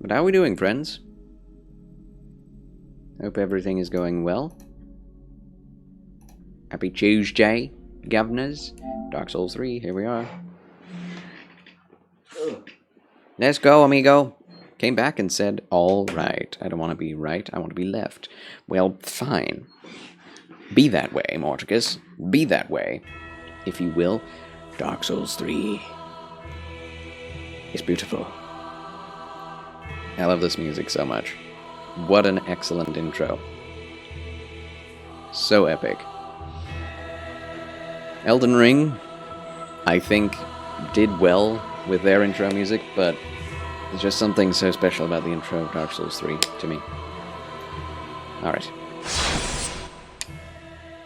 But how are we doing, friends? Hope everything is going well. Happy Tuesday, governors. Dark Souls 3, here we are. Let's go, amigo. Came back and said, all right. I don't want to be right, I want to be left. Well, fine. Be that way, Morticus. Be that way, if you will. Dark Souls 3 is beautiful. I love this music so much. What an excellent intro. So epic. Elden Ring, I think, did well with their intro music, but there's just something so special about the intro of Dark Souls 3 to me. Alright.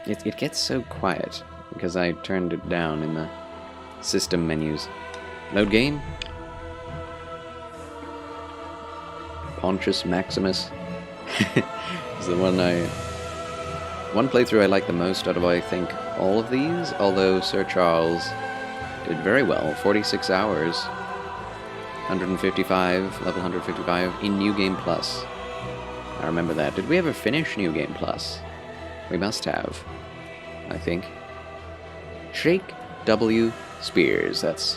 It gets so quiet because I turned it down in the system menus. Load game? Pontius Maximus is the one playthrough I like the most out of, I think, all of these, although Sir Charles did very well. 46 hours, 155, level 155 in New Game Plus. I remember that. Did we ever finish New Game Plus? We must have, I think. Shake W. Spears, that's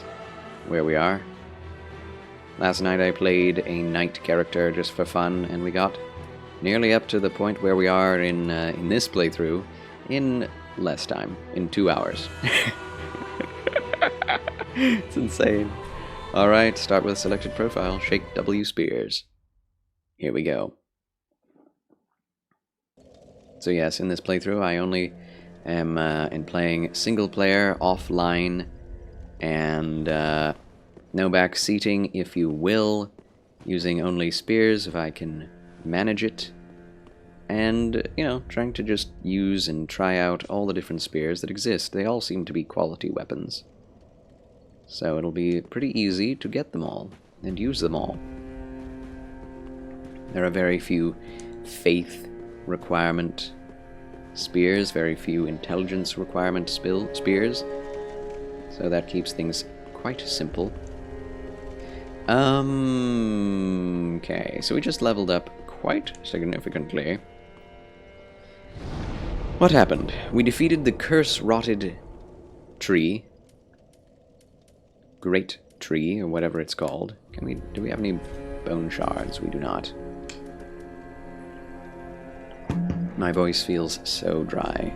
where we are. Last night I played a knight character just for fun, and we got nearly up to the point where we are in this playthrough in less time, in 2 hours. It's insane. Alright, start with selected profile, Shake W. Spears. Here we go. So yes, in this playthrough I only am in playing single player, offline, and no back seating, if you will, using only spears if I can manage it, and, you know, trying to just use and try out all the different spears that exist. They all seem to be quality weapons, so it'll be pretty easy to get them all and use them all. There are very few faith requirement spears, very few intelligence requirement spears, so that keeps things quite simple. Okay, so we just leveled up quite significantly. What happened? We defeated the curse-rotted tree. Great tree, or whatever it's called. Do we have any bone shards? We do not. My voice feels so dry.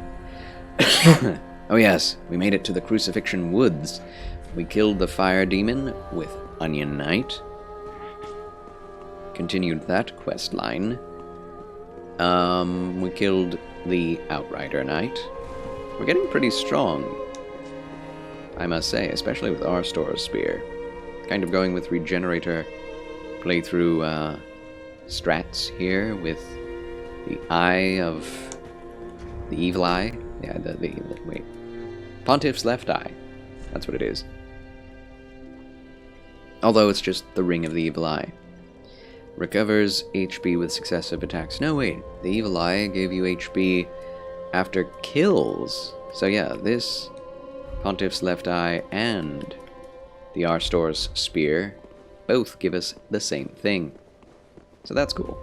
Oh yes, we made it to the Crucifixion Woods. We killed the fire demon with Onion Knight. Continued that quest line. We killed the Outrider Knight. We're getting pretty strong, I must say, especially with Arstore's Spear. Kind of going with Regenerator playthrough strats here with the Eye of the Evil Eye. Yeah, wait. Pontiff's Left Eye. That's what it is. Although it's just the Ring of the Evil Eye. Recovers HP with successive attacks. No, wait. The Evil Eye gave you HP after kills. So yeah, this Pontiff's Left Eye and the Arstore's Spear both give us the same thing. So that's cool.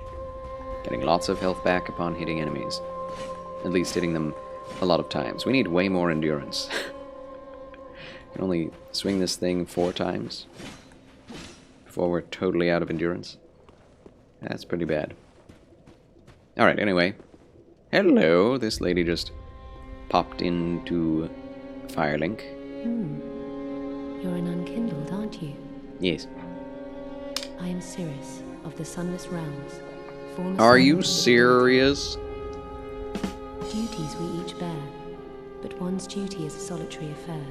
Getting lots of health back upon hitting enemies. At least hitting them a lot of times. We need way more endurance. Can only swing this thing 4 times before we're totally out of endurance. That's pretty bad. Alright, anyway. Hello, this lady just popped into Firelink. You're an unkindled, aren't you? Yes. I am Cirrus, of the Sunless Realms. Are you serious? Duties we each bear, but one's duty is a solitary affair.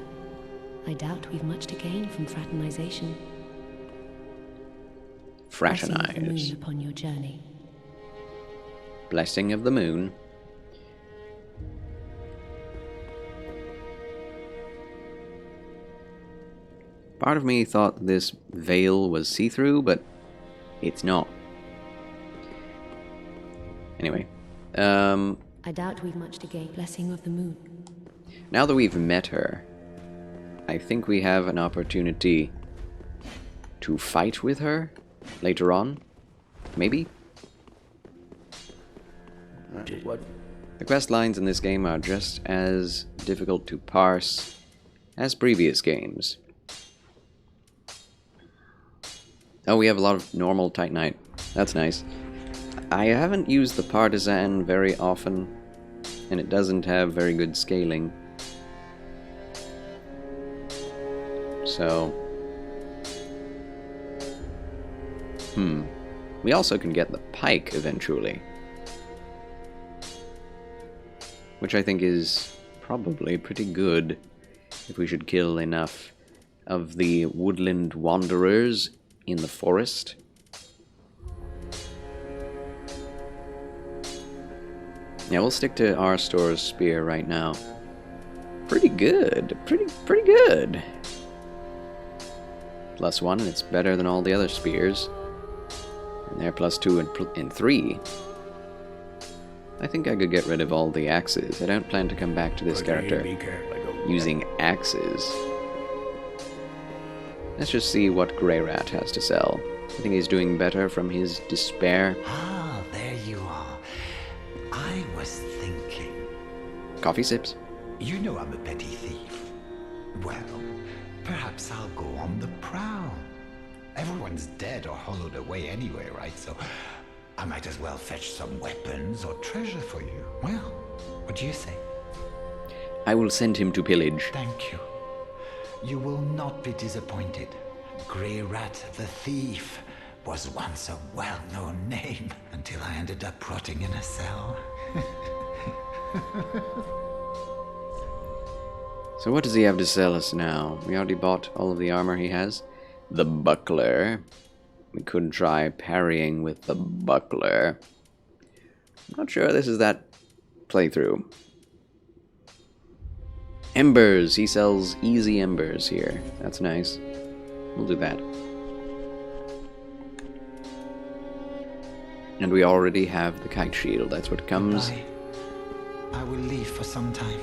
I doubt we've much to gain from fraternization. Blessing of the moon upon your journey. Blessing of the moon. Part of me thought this veil was see-through, but it's not. Anyway, I doubt we've much to gain. Blessing of the moon. Now that we've met her, I think we have an opportunity to fight with her later on. Maybe? What? The quest lines in this game are just as difficult to parse as previous games. Oh, we have a lot of normal Titanite. That's nice. I haven't used the Partisan very often, and it doesn't have very good scaling. So... We also can get the Pike eventually. Which I think is probably pretty good if we should kill enough of the woodland wanderers in the forest. Yeah, we'll stick to Arstor's spear right now. Pretty good. Pretty good. +1, and it's better than all the other spears. And they're +2 and 3. I think I could get rid of all the axes. I don't plan to come back to this character using axes. Let's just see what Greyrat has to sell. I think he's doing better from his despair. Ah, there you are. I was thinking. Coffee sips. You know I'm a petty thief. Well, perhaps I'll go on the prowl. Everyone's dead or hollowed away anyway, right? So I might as well fetch some weapons or treasure for you. Well, what do you say? I will send him to pillage. Thank you. You will not be disappointed. Greyrat the Thief was once a well-known name until I ended up rotting in a cell. So what does he have to sell us now? We already bought all of the armor he has. The buckler. We could try parrying with the buckler. I'm not sure this is that playthrough. Embers. He sells easy embers here. That's nice. We'll do that. And we already have the kite shield. That's what comes. Goodbye. I will leave for some time.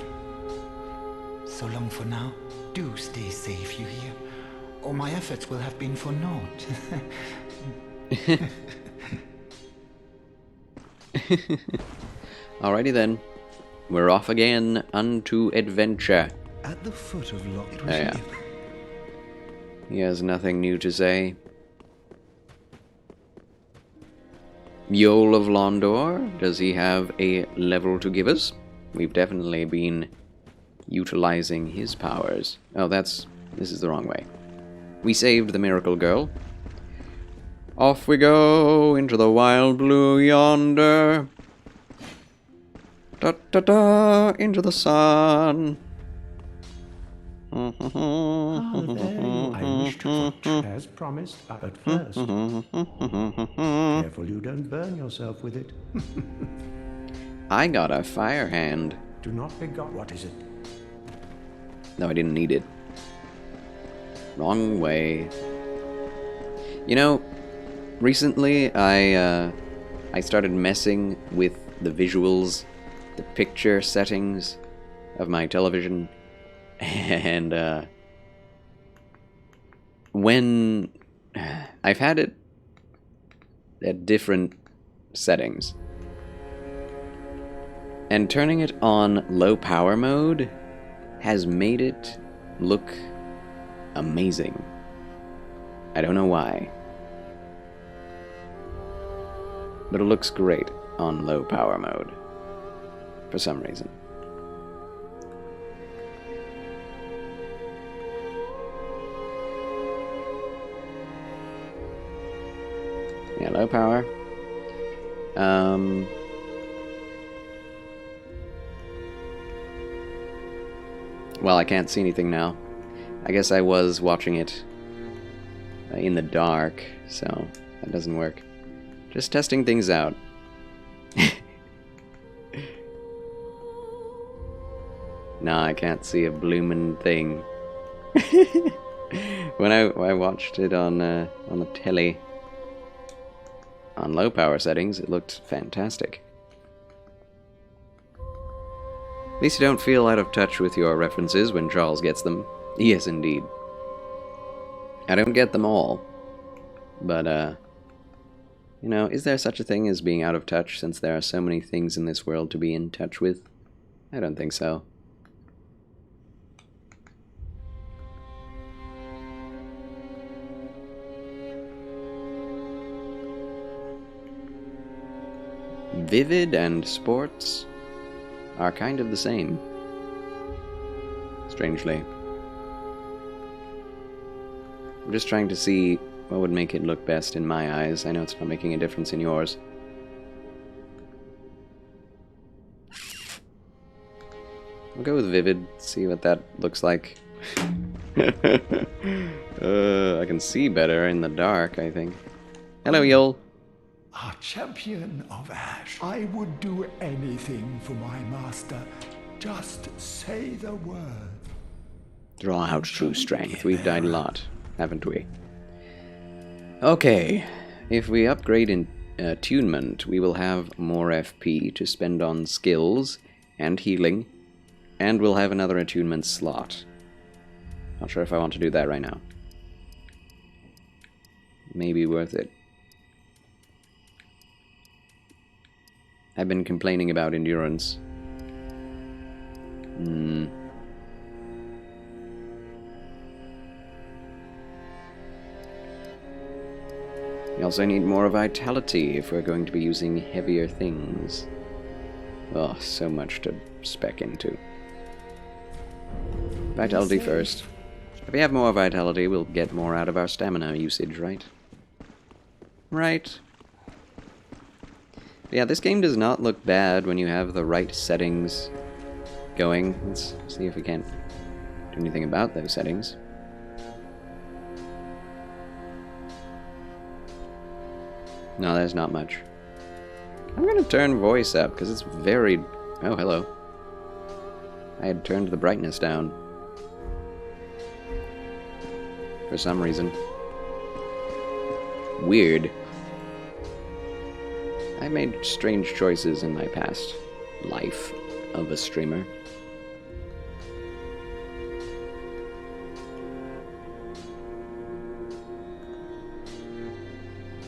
So long for now. Do stay safe, you hear? Or my efforts will have been for naught. Alrighty then. We're off again unto adventure. At the foot of Loch. Oh, yeah. He has nothing new to say. Yol of Londor, does he have a level to give us? We've definitely been utilizing his powers. Oh, this is the wrong way. We saved the miracle girl. Off we go into the wild blue yonder. Da da da, into the sun. Ah, there you I wish to touch, as promised, but first. Careful you don't burn yourself with it. I got a fire hand. Do not be got. What is it? No, I didn't need it. Wrong way. You know, recently I started messing with the visuals, the picture settings of my television, and when I've had it at different settings, and turning it on low power mode has made it look amazing. I don't know why, but it looks great on low power mode for some reason. Yeah, low power. Well, I can't see anything now. I guess I was watching it in the dark, so that doesn't work. Just testing things out. Nah, I can't see a bloomin' thing. When I watched it on the telly on low power settings, it looked fantastic. At least you don't feel out of touch with your references when Charles gets them. Yes, indeed. I don't get them all, but You know, is there such a thing as being out of touch since there are so many things in this world to be in touch with? I don't think so. Vivid and sports are kind of the same. Strangely. I'm just trying to see what would make it look best in my eyes. I know it's not making a difference in yours. I'll go with Vivid, see what that looks like. I can see better in the dark, I think. Hello, Yol. Our champion of Ash. I would do anything for my master. Just say the word. Draw out true strength. We've died a lot, haven't we? Okay, if we upgrade in attunement, we will have more FP to spend on skills and healing, and we'll have another attunement slot. Not sure if I want to do that right now. Maybe worth it. I've been complaining about endurance. We also need more vitality if we're going to be using heavier things. Oh, so much to spec into. Vitality first. If we have more vitality, we'll get more out of our stamina usage, right? Right. Yeah, this game does not look bad when you have the right settings going. Let's see if we can't do anything about those settings. No, there's not much. I'm going to turn voice up because it's very... Oh, hello. I had turned the brightness down. For some reason. Weird. I made strange choices in my past life of a streamer.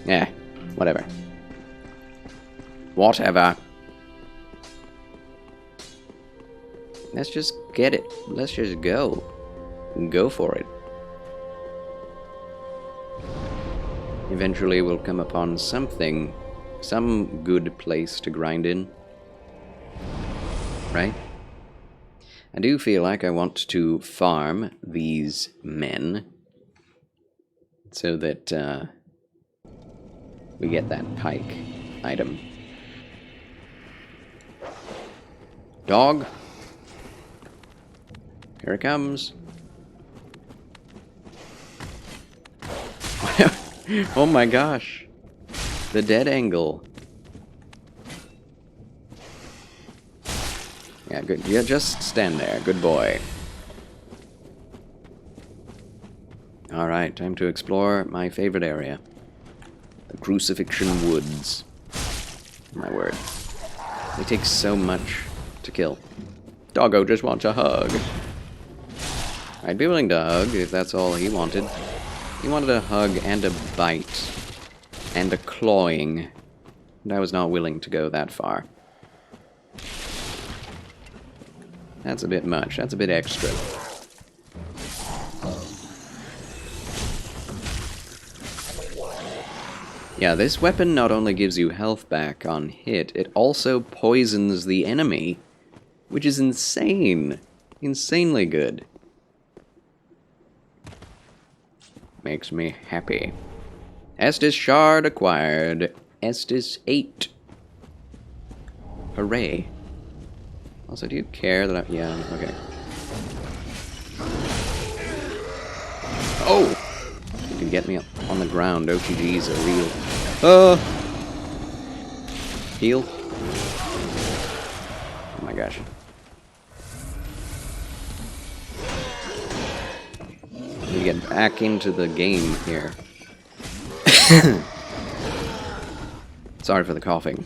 Yeah, whatever. Whatever. Let's just get it. Let's just go. Go for it. Eventually we'll come upon something, some good place to grind in. Right? I do feel like I want to farm these men so that we get that pike item. Dog. Here it comes. Oh my gosh. The dead angle. Yeah, good. Yeah, just stand there. Good boy. Alright, time to explore my favorite area. The Crucifixion Woods. My word. They take so much to kill. Doggo just wants a hug. I'd be willing to hug if that's all he wanted. He wanted a hug and a bite. And a clawing. And I was not willing to go that far. That's a bit much. That's a bit extra. Yeah, this weapon not only gives you health back on hit, it also poisons the enemy. Which is insane. Insanely good. Makes me happy. Estus Shard acquired. Estus 8. Hooray. Also, do you care that I... Yeah, okay. Oh! You can get me on the ground. OTGs are real. Heal. Oh my gosh. We get back into the game here. Sorry for the coughing.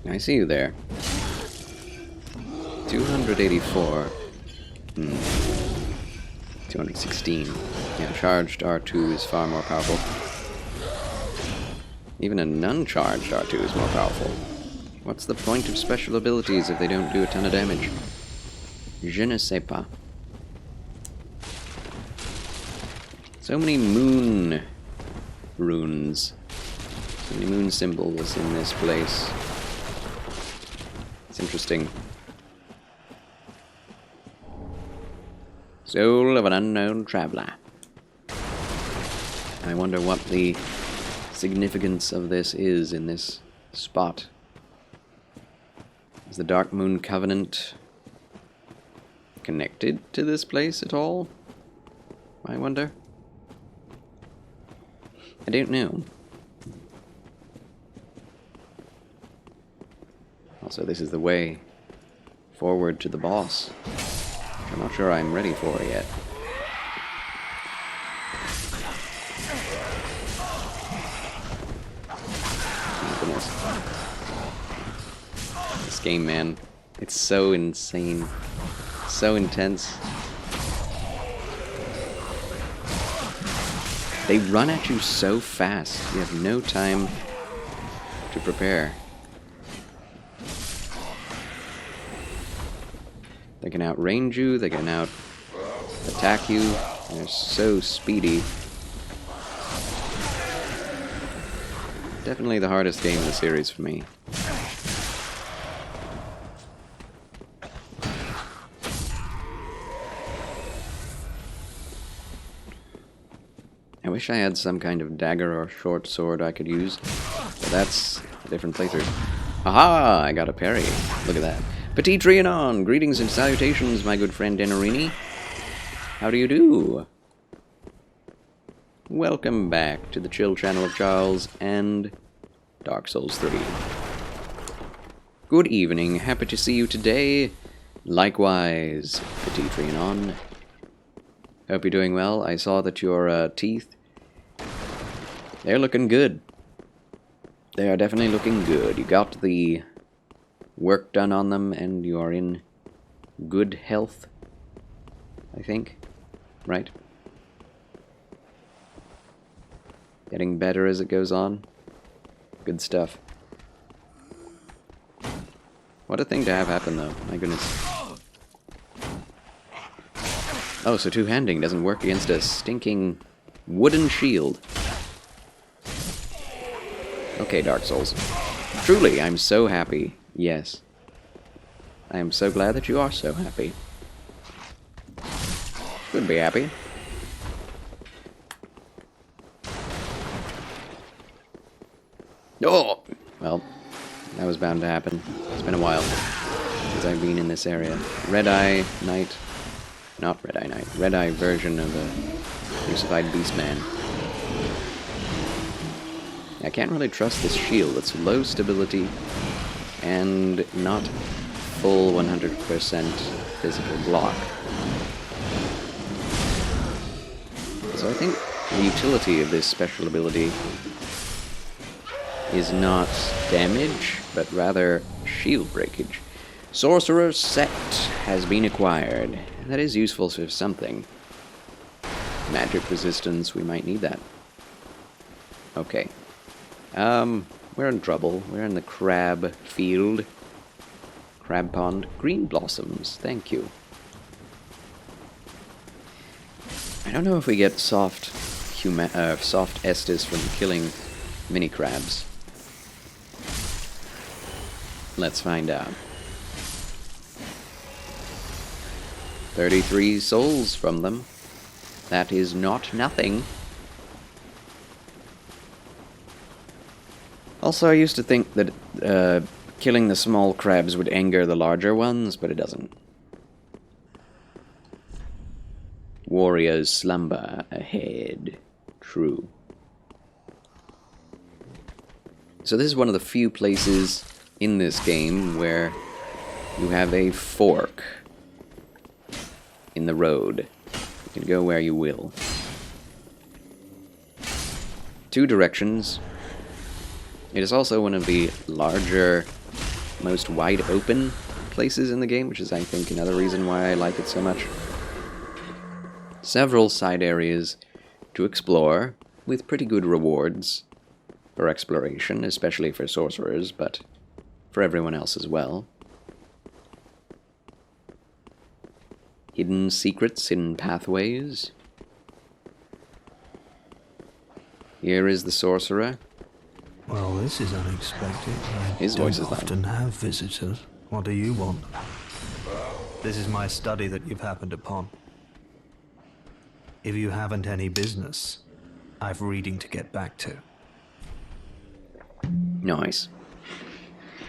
I see you there. 284. 216. Yeah, charged R2 is far more powerful. Even a non-charged R2 is more powerful. What's the point of special abilities if they don't do a ton of damage? Je ne sais pas. So many moon runes. So many moon symbols in this place. It's interesting. Soul of an unknown traveler. I wonder what the significance of this is in this spot. Is the Dark Moon Covenant connected to this place at all? I wonder. I don't know. Also, this is the way forward to the boss, which I'm not sure I'm ready for yet. Oh, goodness. This game, man, it's so insane, so intense. They run at you so fast, you have no time to prepare. They can outrange you, they can out-attack you, they're so speedy. Definitely the hardest game in the series for me. I wish I had some kind of dagger or short sword I could use, but that's a different playthrough. Aha! I got a parry. Look at that. Petit Trianon! Greetings and salutations, my good friend Denarini. How do you do? Welcome back to the chill channel of Charles and Dark Souls 3. Good evening. Happy to see you today. Likewise, Petit Trianon. Hope you're doing well. I saw that your teeth, they're looking good. They are definitely looking good. You got the work done on them and you are in good health, I think. Right? Getting better as it goes on. Good stuff. What a thing to have happen, though. My goodness. Oh, so two-handing doesn't work against a stinking wooden shield. Okay, Dark Souls. Truly, I'm so happy. Yes. I am so glad that you are so happy. Should be happy. Oh! Well, that was bound to happen. It's been a while since I've been in this area. Red-Eye Knight. Not Red-Eye Knight. Red-Eye version of a crucified Beastman. I can't really trust this shield. It's low stability and not full 100% physical block. So I think the utility of this special ability is not damage, but rather shield breakage. Sorcerer's Set has been acquired. That is useful for something. Magic resistance, we might need that. Okay. We're in trouble. We're in the crab field. Crab pond. Green blossoms. Thank you. I don't know if we get soft Estus from killing mini crabs. Let's find out. 33 souls from them. That is not nothing. Also, I used to think that killing the small crabs would anger the larger ones, but it doesn't. Warriors slumber ahead. True. So this is one of the few places in this game where you have a fork in the road. You can go where you will. Two directions. It is also one of the larger, most wide open places in the game, which is, I think, another reason why I like it so much. Several side areas to explore, with pretty good rewards for exploration, especially for sorcerers, but for everyone else as well. Hidden secrets, hidden pathways. Here is the sorcerer. Well, this is unexpected. His I voice don't is loud. often have visitors. What do you want? This is my study that you've happened upon. If you haven't any business, I've reading to get back to. Nice.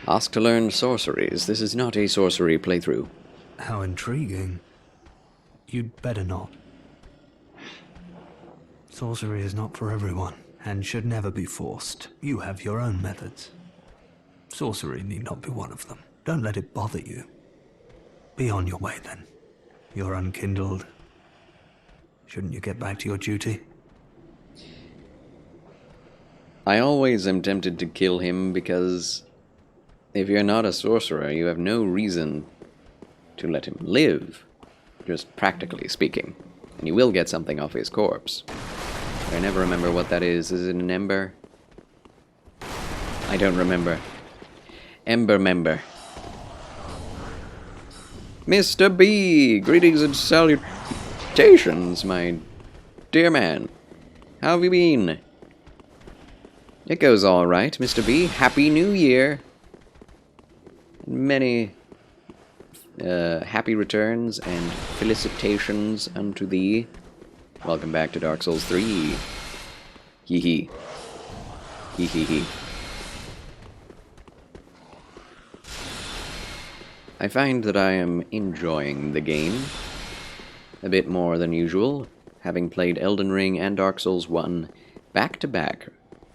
Ask to learn sorceries. This is not a sorcery playthrough. How intriguing. You'd better not. Sorcery is not for everyone, and should never be forced. You have your own methods. Sorcery need not be one of them. Don't let it bother you. Be on your way then. You're unkindled. Shouldn't you get back to your duty? I always am tempted to kill him because if you're not a sorcerer, you have no reason to let him live, just practically speaking. And you will get something off his corpse. But I never remember what that is. Is it an ember? I don't remember. Ember member. Mr. B! Greetings and salutations, my dear man. How have you been? It goes all right, Mr. B. Happy New Year! Many happy returns and felicitations unto thee. Welcome back to Dark Souls 3. Hee hee. Hee hee hee. I find that I am enjoying the game a bit more than usual, having played Elden Ring and Dark Souls 1 back to back.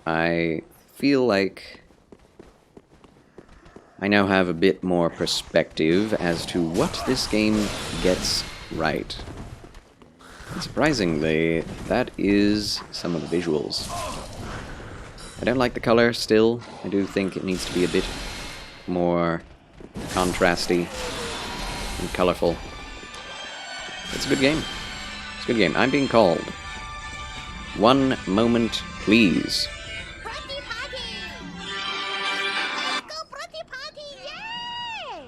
I feel like I now have a bit more perspective as to what this game gets right. And surprisingly, that is some of the visuals. I don't like the color still. I do think it needs to be a bit more contrasty and colorful. It's a good game. It's a good game. I'm being called. One moment, please. Party, party! Let's go party, party! Yay!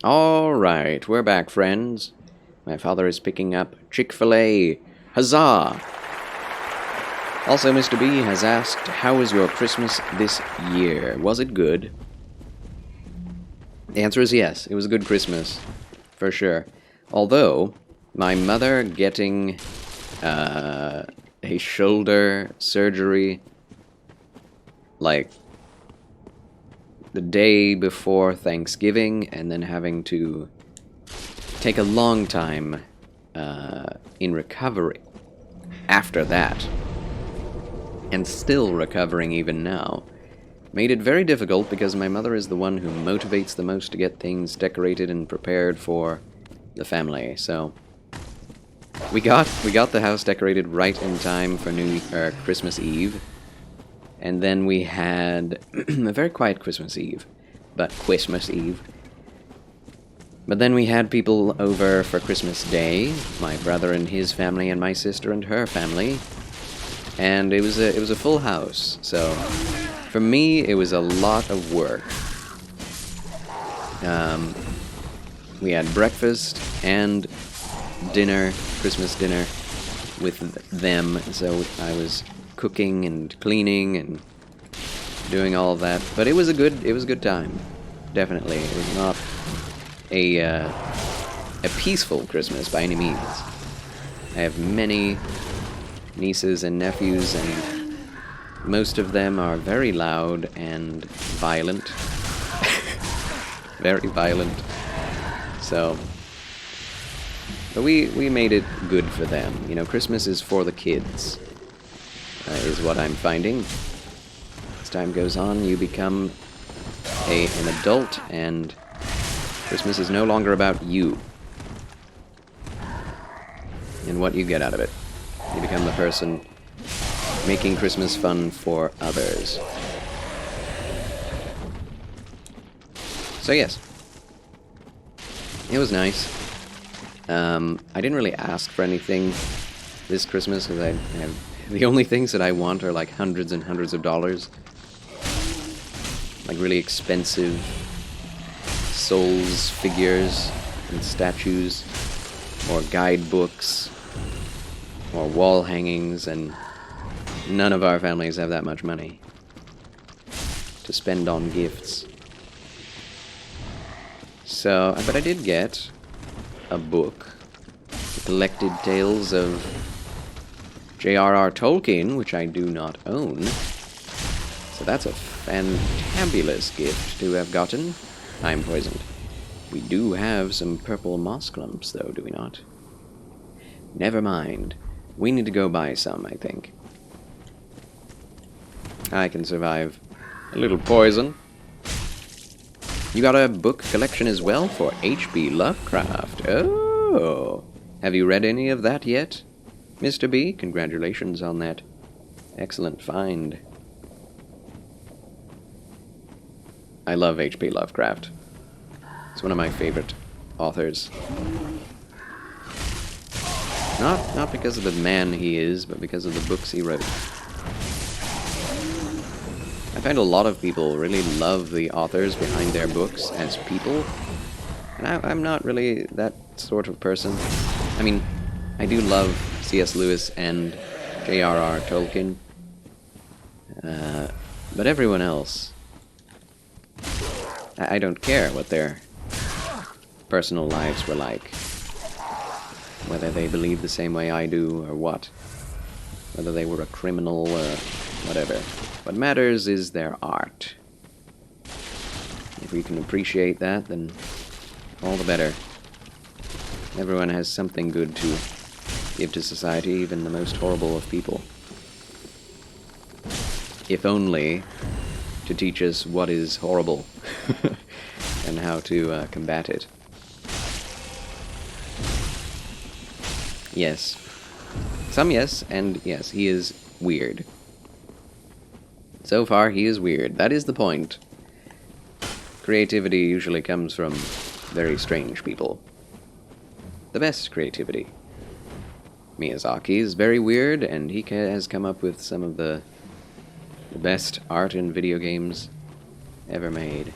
Alright, we're back, friends. My father is picking up Chick-fil-A. Huzzah! Also, Mr. B has asked, how was your Christmas this year? Was it good? The answer is yes, it was a good Christmas. For sure. Although, my mother getting a shoulder surgery, like, the day before Thanksgiving, and then having to take a long time in recovery after that, and still recovering even now, made it very difficult because my mother is the one who motivates the most to get things decorated and prepared for the family. So we got the house decorated right in time for Christmas Eve, and then we had a very quiet Christmas Eve, but then we had people over for Christmas Day, my brother and his family, and my sister and her family, and it was a full house. So for me, it was a lot of work. We had breakfast and dinner, Christmas dinner, with them. So I was cooking and cleaning and doing all of that. But it was a good time. Definitely, it was not a peaceful Christmas by any means. I have many nieces and nephews, and most of them are very loud and violent. Very violent. So, but we made it good for them. You know, Christmas is for the kids, is what I'm finding. As time goes on, you become an adult, and Christmas is no longer about you and what you get out of it. You become the person making Christmas fun for others. So yes, it was nice. I didn't really ask for anything this Christmas, because the only things that I want are like hundreds and hundreds of dollars. Like really expensive Souls figures and statues, or guidebooks, or wall hangings, and none of our families have that much money to spend on gifts. So, but I did get a book, The Collected Tales of J.R.R. Tolkien, which I do not own. So that's a fantabulous gift to have gotten. I'm poisoned. We do have some purple moss clumps, though, do we not? Never mind. We need to go buy some, I think. I can survive a little poison. You got a book collection as well for H.P. Lovecraft. Oh! Have you read any of that yet? Mr. B, congratulations on that excellent find. I love H.P. Lovecraft. He's one of my favorite authors. Not because of the man he is, but because of the books he wrote. I find a lot of people really love the authors behind their books as people, and I'm not really that sort of person. I mean, I do love C.S. Lewis and J.R.R. Tolkien, but everyone else, I don't care what their personal lives were like, whether they believe the same way I do or what, whether they were a criminal or whatever. What matters is their art. If we can appreciate that, then all the better. Everyone has something good to give to society, even the most horrible of people. If only to teach us what is horrible and how to combat it. Yes. Some yes, and yes, he is weird. So far, he is weird. That is the point. Creativity usually comes from very strange people. The best creativity. Miyazaki is very weird, and he has come up with some of the best art in video games ever made.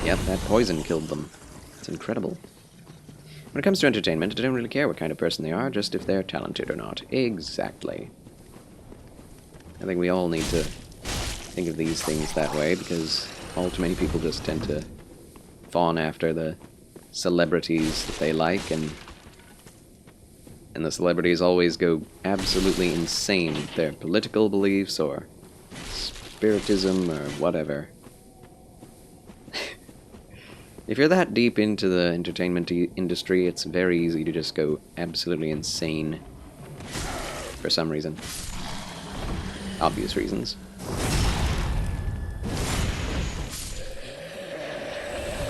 Yep, that poison killed them. It's incredible. When it comes to entertainment, I don't really care what kind of person they are, just if they're talented or not. Exactly. I think we all need to think of these things that way, because all too many people just tend to fawn after the celebrities that they like, and the celebrities always go absolutely insane with their political beliefs or spiritism or whatever. If you're that deep into the entertainment industry, it's very easy to just go absolutely insane for some reason. Obvious reasons.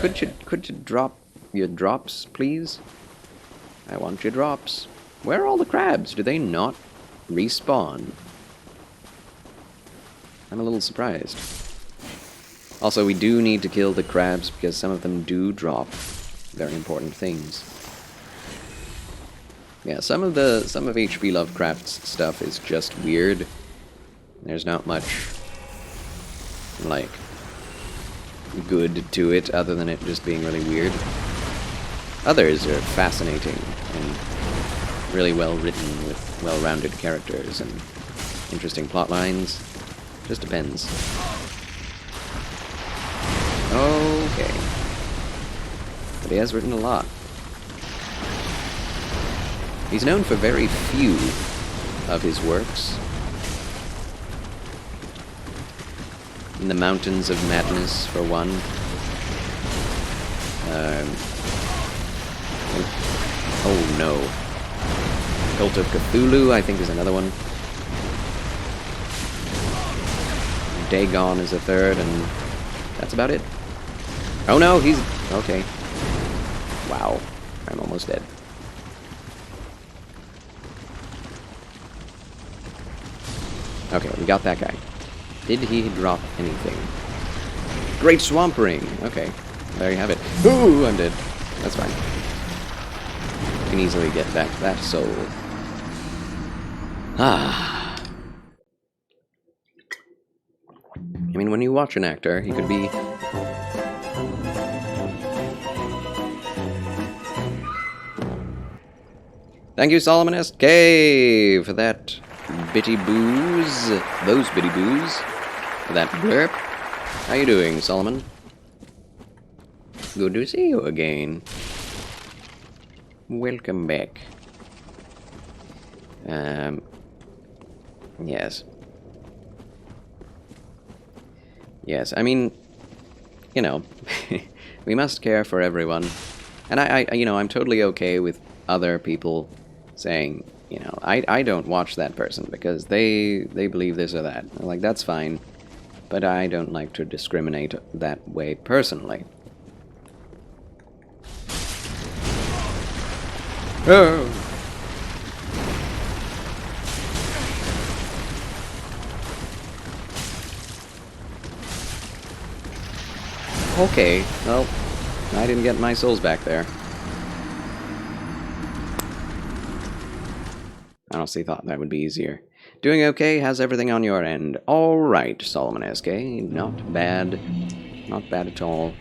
could you drop your drops, please? I want your drops. Where are all the crabs? Do they not respawn? I'm a little surprised. Also, we do need to kill the crabs because some of them do drop very important things. Yeah, some of H.P. Lovecraft's stuff is just weird. There's not much, like, good to it other than it just being really weird. Others are fascinating and really well written with well-rounded characters and interesting plot lines. Just depends. Okay. But he has written a lot. He's known for very few of his works. In the Mountains of Madness, for one. Oh no. Cult of Cthulhu, I think, is another one. Dagon is a third, and that's about it. Oh no, he's... okay. Wow. I'm almost dead. Okay, we got that guy. Did he drop anything? Great Swamp Ring! Okay, there you have it. Ooh, I'm dead. That's fine. You can easily get back that soul. Ah. I mean, when you watch an actor, he could be... Thank you, Solomon SK, for that bitty booze. Those bitty boos. For that blurp. How you doing, Solomon? Good to see you again. Welcome back. Yes. Yes, I mean, you know, we must care for everyone. And I'm totally okay with other people saying, you know, I don't watch that person because they believe this or that. Like, that's fine. But I don't like to discriminate that way personally. Oh! Okay, well, I didn't get my souls back there. I honestly thought that would be easier. Doing okay? How's everything on your end? Alright, Solomon SK. Not bad. Not bad at all.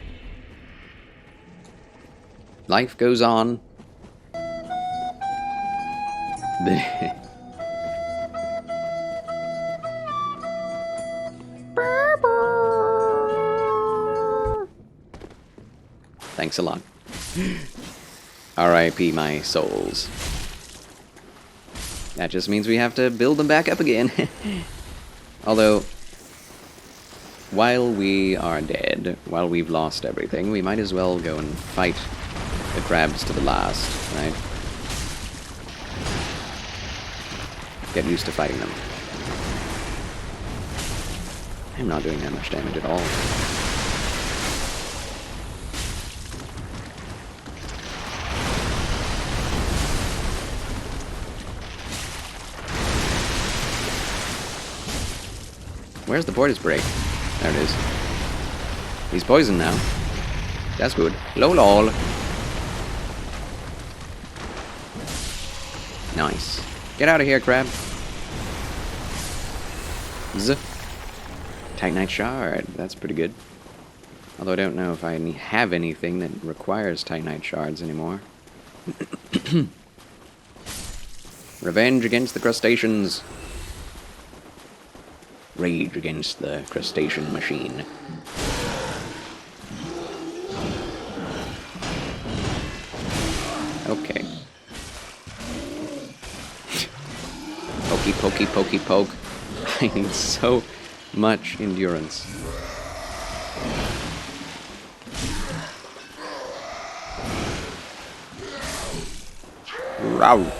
Life goes on. Thanks a lot. R.I.P. my souls. That just means we have to build them back up again. Although, while we are dead, while we've lost everything, we might as well go and fight the crabs to the last, right? Get used to fighting them. I'm not doing that much damage at all. Where's the Portis break? There it is. He's poisoned now. That's good. Lol. Nice. Get out of here, crab. Z. Titanite shard. That's pretty good. Although I don't know if I have anything that requires Titanite shards anymore. Revenge against the crustaceans. Rage against the crustacean machine. Okay. Pokey, pokey, pokey, poke. I need so much endurance. Row.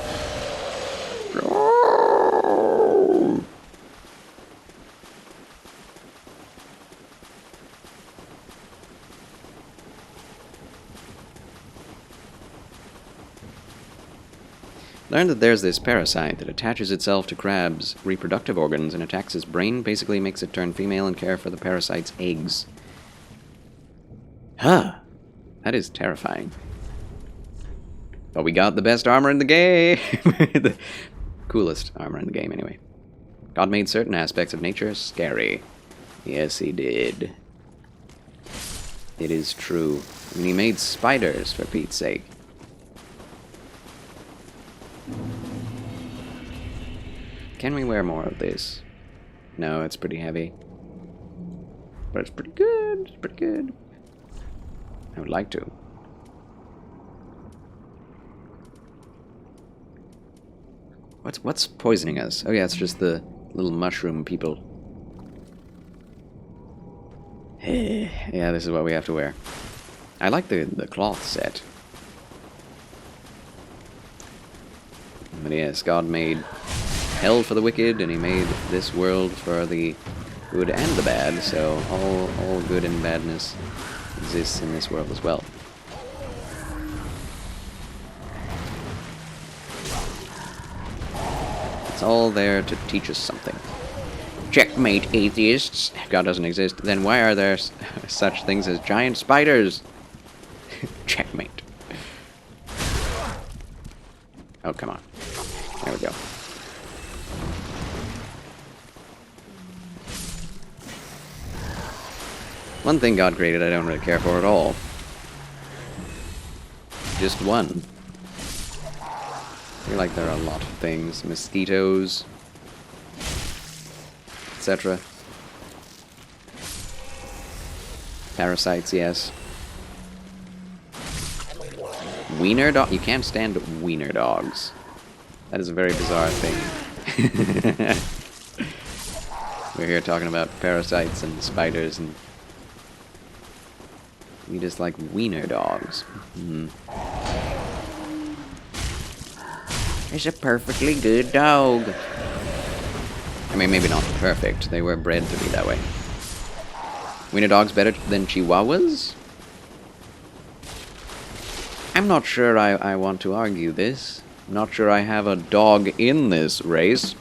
Learned that there's this parasite that attaches itself to crabs' reproductive organs and attacks his brain, basically makes it turn female and care for the parasite's eggs. Huh. That is terrifying. But we got the best armor in the game! The coolest armor in the game, anyway. God made certain aspects of nature scary. Yes, he did. It is true. I mean, he made spiders, for Pete's sake. Can we wear more of this? No, it's pretty heavy. But it's pretty good. It's pretty good. I would like to. What's poisoning us? Oh yeah, it's just the little mushroom people. Yeah, this is what we have to wear. I like the cloth set. But yes, God made hell for the wicked, and he made this world for the good and the bad, so all good and badness exists in this world as well. It's all there to teach us something. Checkmate, atheists! If God doesn't exist, then why are there such things as giant spiders? Checkmate. Oh, come on. There we go. One thing God created I don't really care for at all. Just one. I feel like there are a lot of things. Mosquitoes, etc. Parasites, yes. Wiener dog? You can't stand wiener dogs. That is a very bizarre thing. We're here talking about parasites and spiders, and we just like wiener dogs. It's a perfectly good dog. I mean, maybe not perfect. They were bred to be that way. Wiener dogs better than chihuahuas? I'm not sure I want to argue this. I'm not sure I have a dog in this race.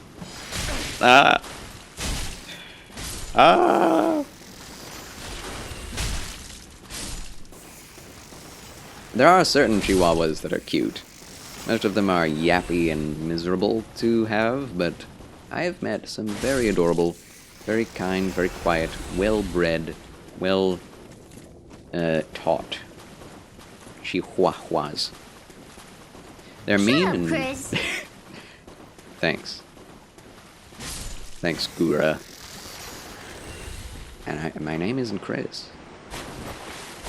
There are certain chihuahuas that are cute. Most of them are yappy and miserable to have, but I have met some very adorable, very kind, very quiet, well-bred, well-taught chihuahuas. They're mean and... Chris. Thanks. Thanks, Gura. And my name isn't Chris.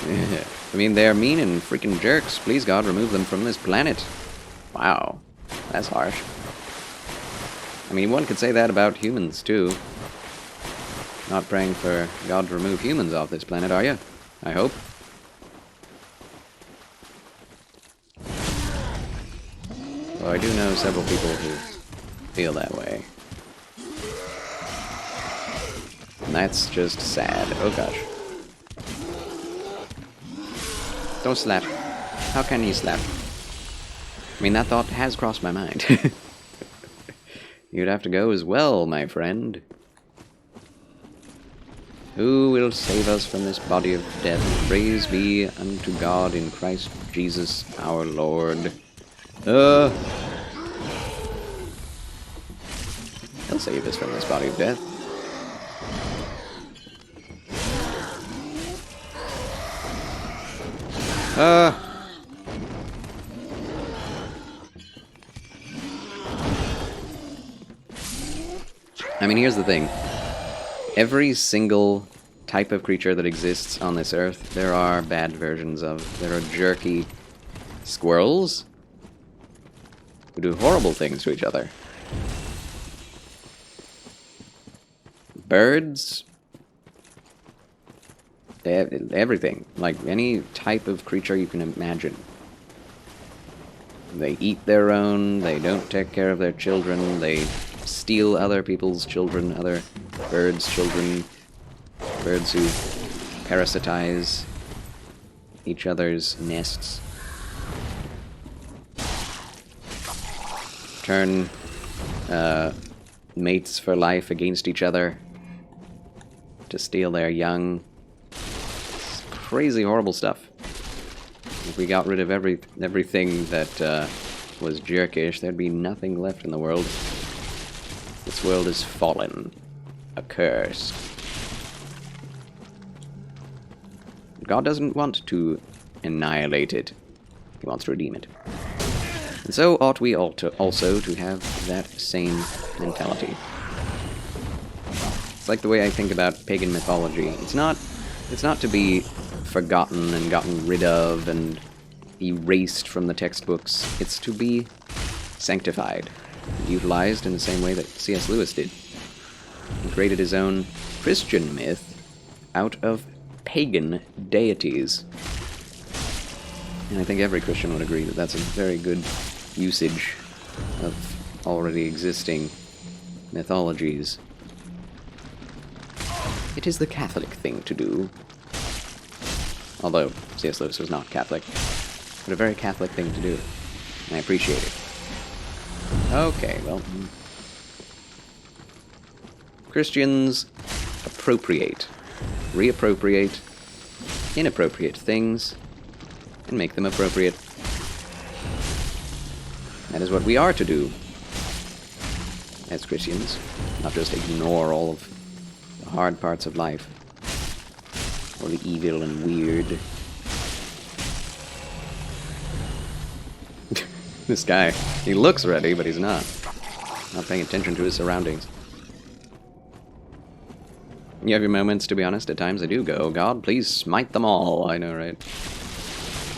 I mean, they're mean and freaking jerks. Please, God, remove them from this planet. Wow. That's harsh. I mean, one could say that about humans, too. Not praying for God to remove humans off this planet, are you? I hope. Well, I do know several people who feel that way. And that's just sad. Oh gosh. Don't slap. How can you slap? I mean, that thought has crossed my mind. You'd have to go as well, my friend. Who will save us from this body of death? Praise be unto God in Christ Jesus our Lord. He'll save us from this body of death. I mean, here's the thing. Every single type of creature that exists on this earth, there are bad versions of. There are jerky squirrels who do horrible things to each other. Birds. Everything. Like any type of creature you can imagine. They eat their own, they don't take care of their children, they steal other people's children, other birds' children, birds who parasitize each other's nests. turn mates for life against each other to steal their young. It's crazy, horrible stuff. If we got rid of everything that was jerkish, there'd be nothing left in the world. This world is fallen, accursed. God doesn't want to annihilate it. He wants to redeem it. And so ought we also to have that same mentality. It's like the way I think about pagan mythology. It's not to be forgotten and gotten rid of and erased from the textbooks. It's to be sanctified, utilized in the same way that C.S. Lewis did. He created his own Christian myth out of pagan deities. And I think every Christian would agree that that's a very good usage of already existing mythologies. It is the Catholic thing to do. Although C.S. Lewis was not Catholic, but a very Catholic thing to do. And I appreciate it. Okay, well, Christians appropriate, reappropriate inappropriate things and make them appropriate. That is what we are to do as Christians, not just ignore all of the hard parts of life, or the evil and weird. This guy, he looks ready, but he's not paying attention to his surroundings. You have your moments, to be honest. At times I do go, God, please smite them all. I know, right?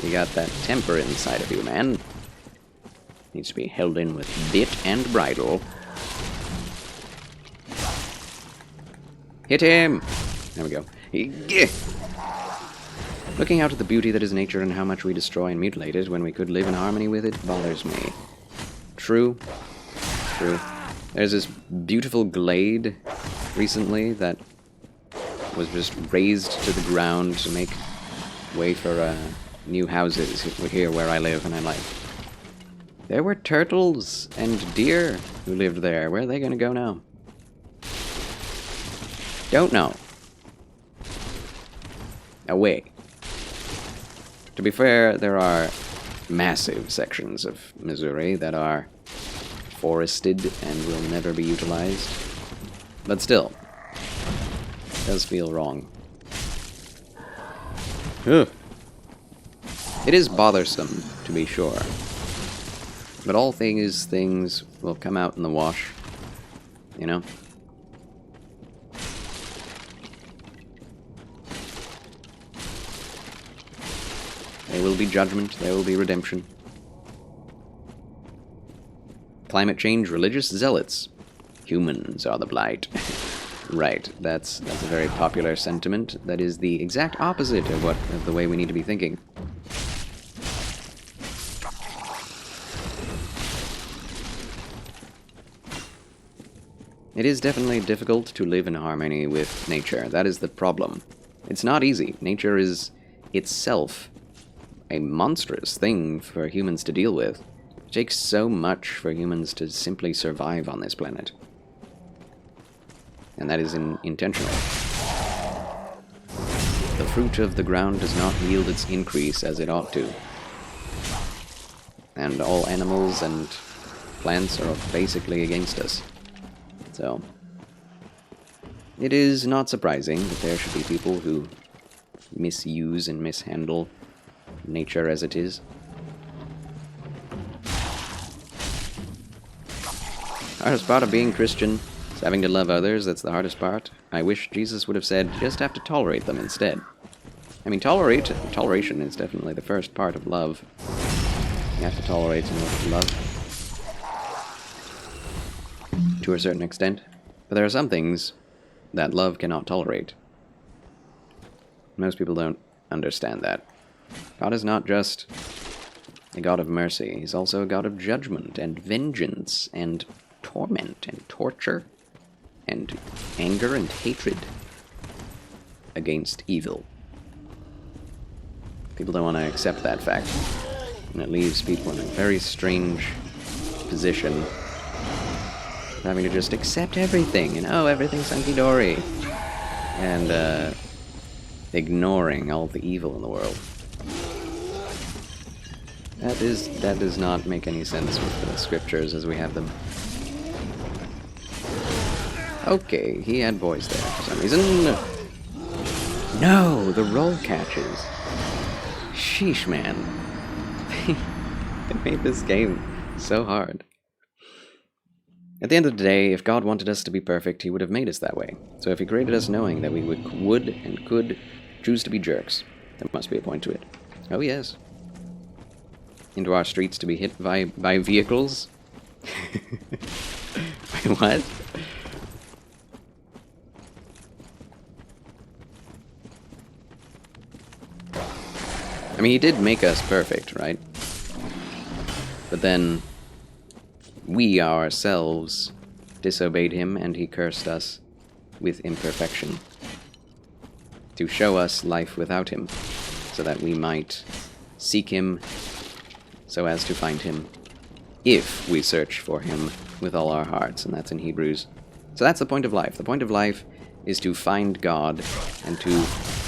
You got that temper inside of you, man. Needs to be held in with bit and bridle. Hit him! There we go. Looking out at the beauty that is nature and how much we destroy and mutilate it when we could live in harmony with it bothers me. True. True. There's this beautiful glade recently that was just razed to the ground to make way for new houses here where I live, and I'm like, there were turtles and deer who lived there. Where are they gonna go now? Don't know. Away. To be fair, there are massive sections of Missouri that are forested and will never be utilized. But still, it does feel wrong. Ugh. It is bothersome, to be sure. But all things will come out in the wash, you know? There will be judgment, there will be redemption. Climate change, religious zealots. Humans are the blight. Right, that's a very popular sentiment. That is the exact opposite of the way we need to be thinking. It is definitely difficult to live in harmony with nature. That is the problem. It's not easy. Nature is itself a monstrous thing for humans to deal with. It takes so much for humans to simply survive on this planet. And that is intentional. The fruit of the ground does not yield its increase as it ought to. And all animals and plants are basically against us. So, it is not surprising that there should be people who misuse and mishandle nature as it is. Hardest part of being Christian is having to love others. That's the hardest part. I wish Jesus would have said, you just have to tolerate them instead. I mean, toleration is definitely the first part of love. You have to tolerate in order to love. To a certain extent. But there are some things that love cannot tolerate. Most people don't understand that. God is not just a God of mercy. He's also a God of judgment and vengeance and torment and torture and anger and hatred against evil. People don't want to accept that fact. And it leaves people in a very strange position. Having to just accept everything, and oh, everything's hunky-dory. And, ignoring all the evil in the world. That does not make any sense with the scriptures as we have them. Okay, he had boys there for some reason. No, the roll catches. Sheesh, man. It made this game so hard. At the end of the day, if God wanted us to be perfect, he would have made us that way. So if he created us knowing that we would and could choose to be jerks, there must be a point to it. Oh yes. Into our streets to be hit by vehicles? Wait, what? I mean, he did make us perfect, right? But then we ourselves disobeyed him, and he cursed us with imperfection to show us life without him, so that we might seek him so as to find him if we search for him with all our hearts, and that's in Hebrews. So that's the point of life. The point of life is to find God and to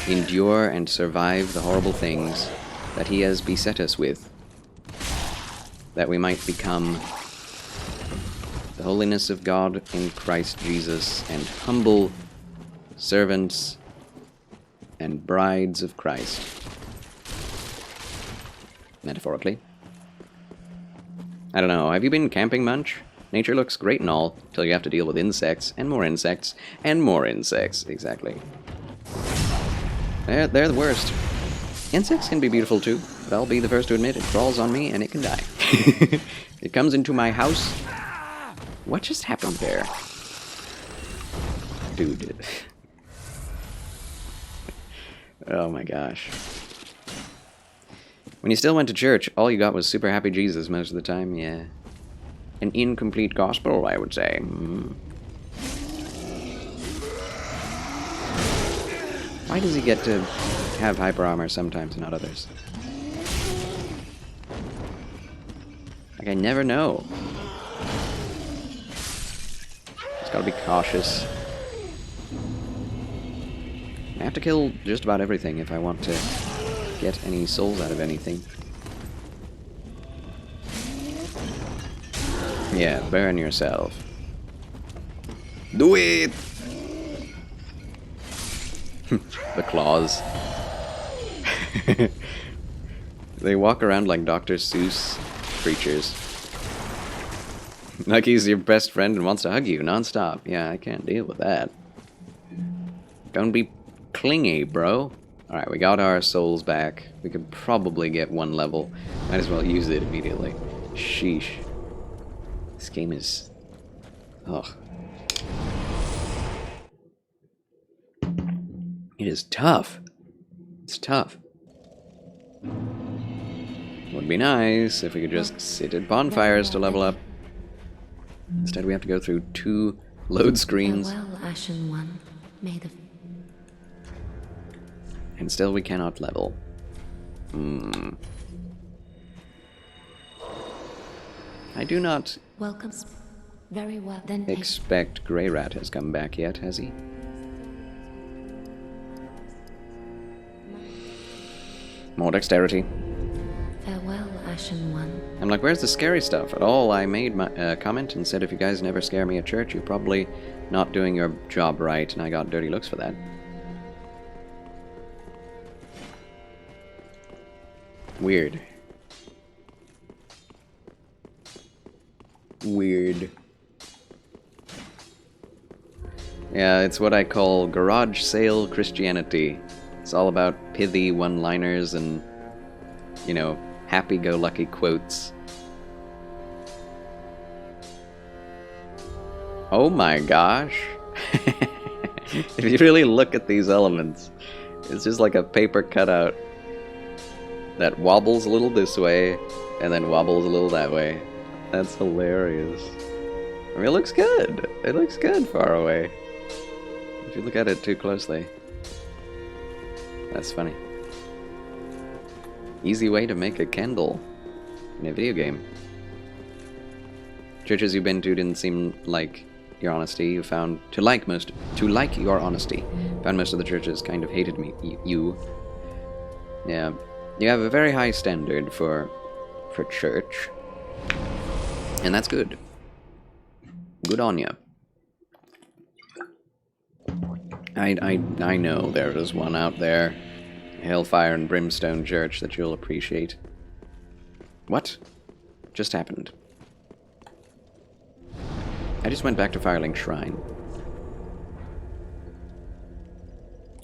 endure and survive the horrible things that he has beset us with, that we might become the holiness of God in Christ Jesus and humble servants and brides of Christ. Metaphorically. I don't know, have you been camping much? Nature looks great and all, till you have to deal with insects, and more insects, and more insects. Exactly. They're the worst. Insects can be beautiful too, but I'll be the first to admit it crawls on me and it can die. It comes into my house. What just happened there? Dude. Oh my gosh. When you still went to church, all you got was super happy Jesus most of the time, yeah. An incomplete gospel, I would say. Why does he get to have hyper armor sometimes and not others? Like, I never know. Just gotta be cautious. I have to kill just about everything if I want to get any souls out of anything. Yeah, burn yourself. Do it! The claws. They walk around like Dr. Seuss creatures. Like he's your best friend and wants to hug you non-stop. Yeah, I can't deal with that. Don't be clingy, bro. Alright, we got our souls back. We could probably get one level. Might as well use it immediately. Sheesh. This game is... ugh. It is tough. It's tough. Would be nice if we could just sit at bonfires to level up. Instead we have to go through 2 load screens. Farewell, Ashen One. May the... And still we cannot level. I do not Welcome. Very well, then. expect Greyrat has come back yet, has he? More dexterity. Farewell, Ashen One. I'm like, where's the scary stuff? At all, I made my comment and said if you guys never scare me at church, you're probably not doing your job right, and I got dirty looks for that. Weird. Weird. Yeah, it's what I call garage sale Christianity. It's all about pithy one-liners and, you know, happy-go-lucky quotes. Oh my gosh. If you really look at these elements, it's just like a paper cutout that wobbles a little this way and then wobbles a little that way. That's hilarious. I mean, it looks good. It looks good far away. If you look at it too closely. That's funny. Easy way to make a candle in a video game. Churches you've been to didn't seem like your honesty. You found to like your honesty. Found most of the churches kind of hated you. Yeah, you have a very high standard for church, and that's good. Good on you. I know there is one out there, Hellfire and Brimstone Church, that you'll appreciate. What just happened? I just went back to Firelink Shrine.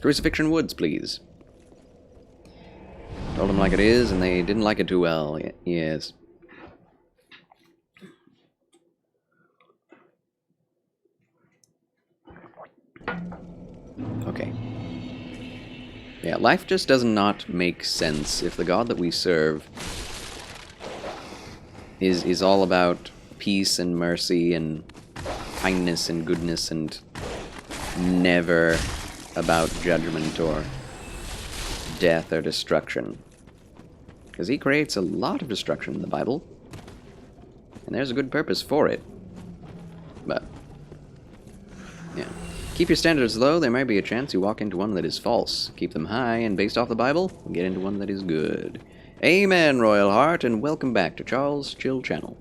Crucifixion Woods, please. Told them like it is, and they didn't like it too well. Yes. Okay. Yeah, life just does not make sense if the God that we serve is all about peace and mercy and kindness and goodness and never about judgment or death or destruction. Because he creates a lot of destruction in the Bible, and there's a good purpose for it. But, yeah. Keep your standards low, there might be a chance you walk into one that is false. Keep them high, and based off the Bible, get into one that is good. Amen, Royal Heart, and welcome back to Charles' Chill Channel.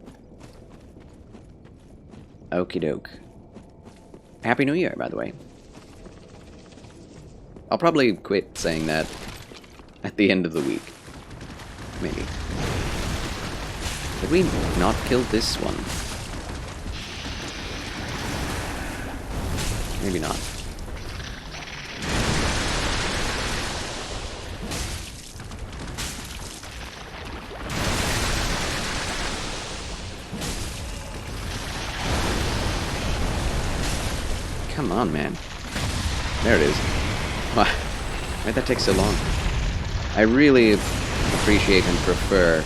Okie doke. Happy New Year, by the way. I'll probably quit saying that at the end of the week. Maybe. Did we not kill this one? Maybe not. Come on, man. There it is. Why'd that take so long? I really appreciate and prefer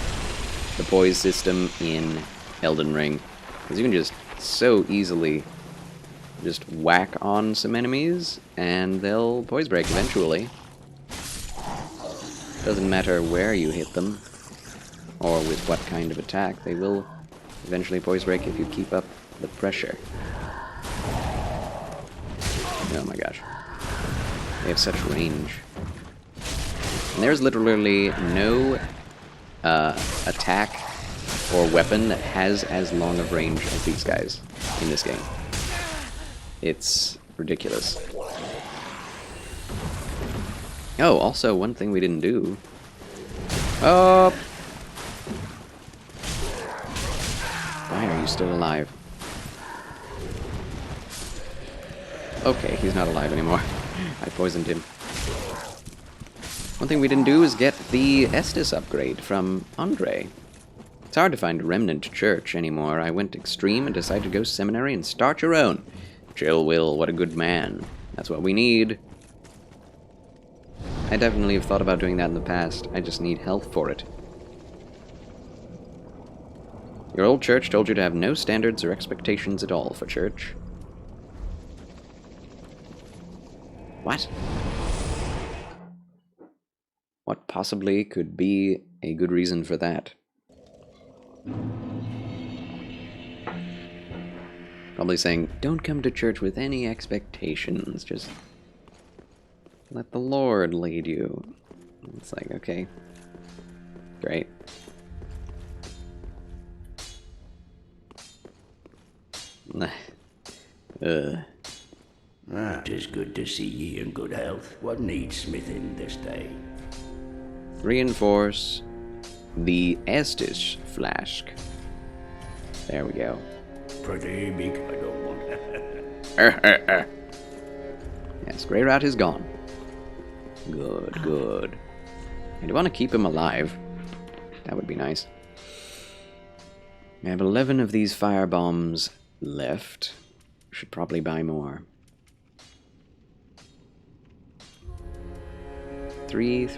the poise system in Elden Ring, because you can just so easily just whack on some enemies and they'll poise break eventually. Doesn't matter where you hit them or with what kind of attack, they will eventually poise break if you keep up the pressure. Oh my gosh. They have such range. And there's literally no attack or weapon that has as long of range as these guys in this game. It's ridiculous. Oh, also, one thing we didn't do. Oh! Why are you still alive? Okay, he's not alive anymore. I poisoned him. One thing we didn't do is get the Estus upgrade from Andre. It's hard to find a remnant church anymore. I went extreme and decided to go seminary and start your own. Chill Will, what a good man. That's what we need. I definitely have thought about doing that in the past. I just need health for it. Your old church told you to have no standards or expectations at all for church. What? What possibly could be a good reason for that? Probably saying, don't come to church with any expectations, just let the Lord lead you. It's like, okay, great. Tis good to see ye in good health. What needs smithing this day? Reinforce the Estus flask. There we go. Pretty big, I don't want. Yes, Grey Rat is gone. Good, good. I do want to keep him alive. That would be nice. I have 11 of these fire bombs left. Should probably buy more. 3.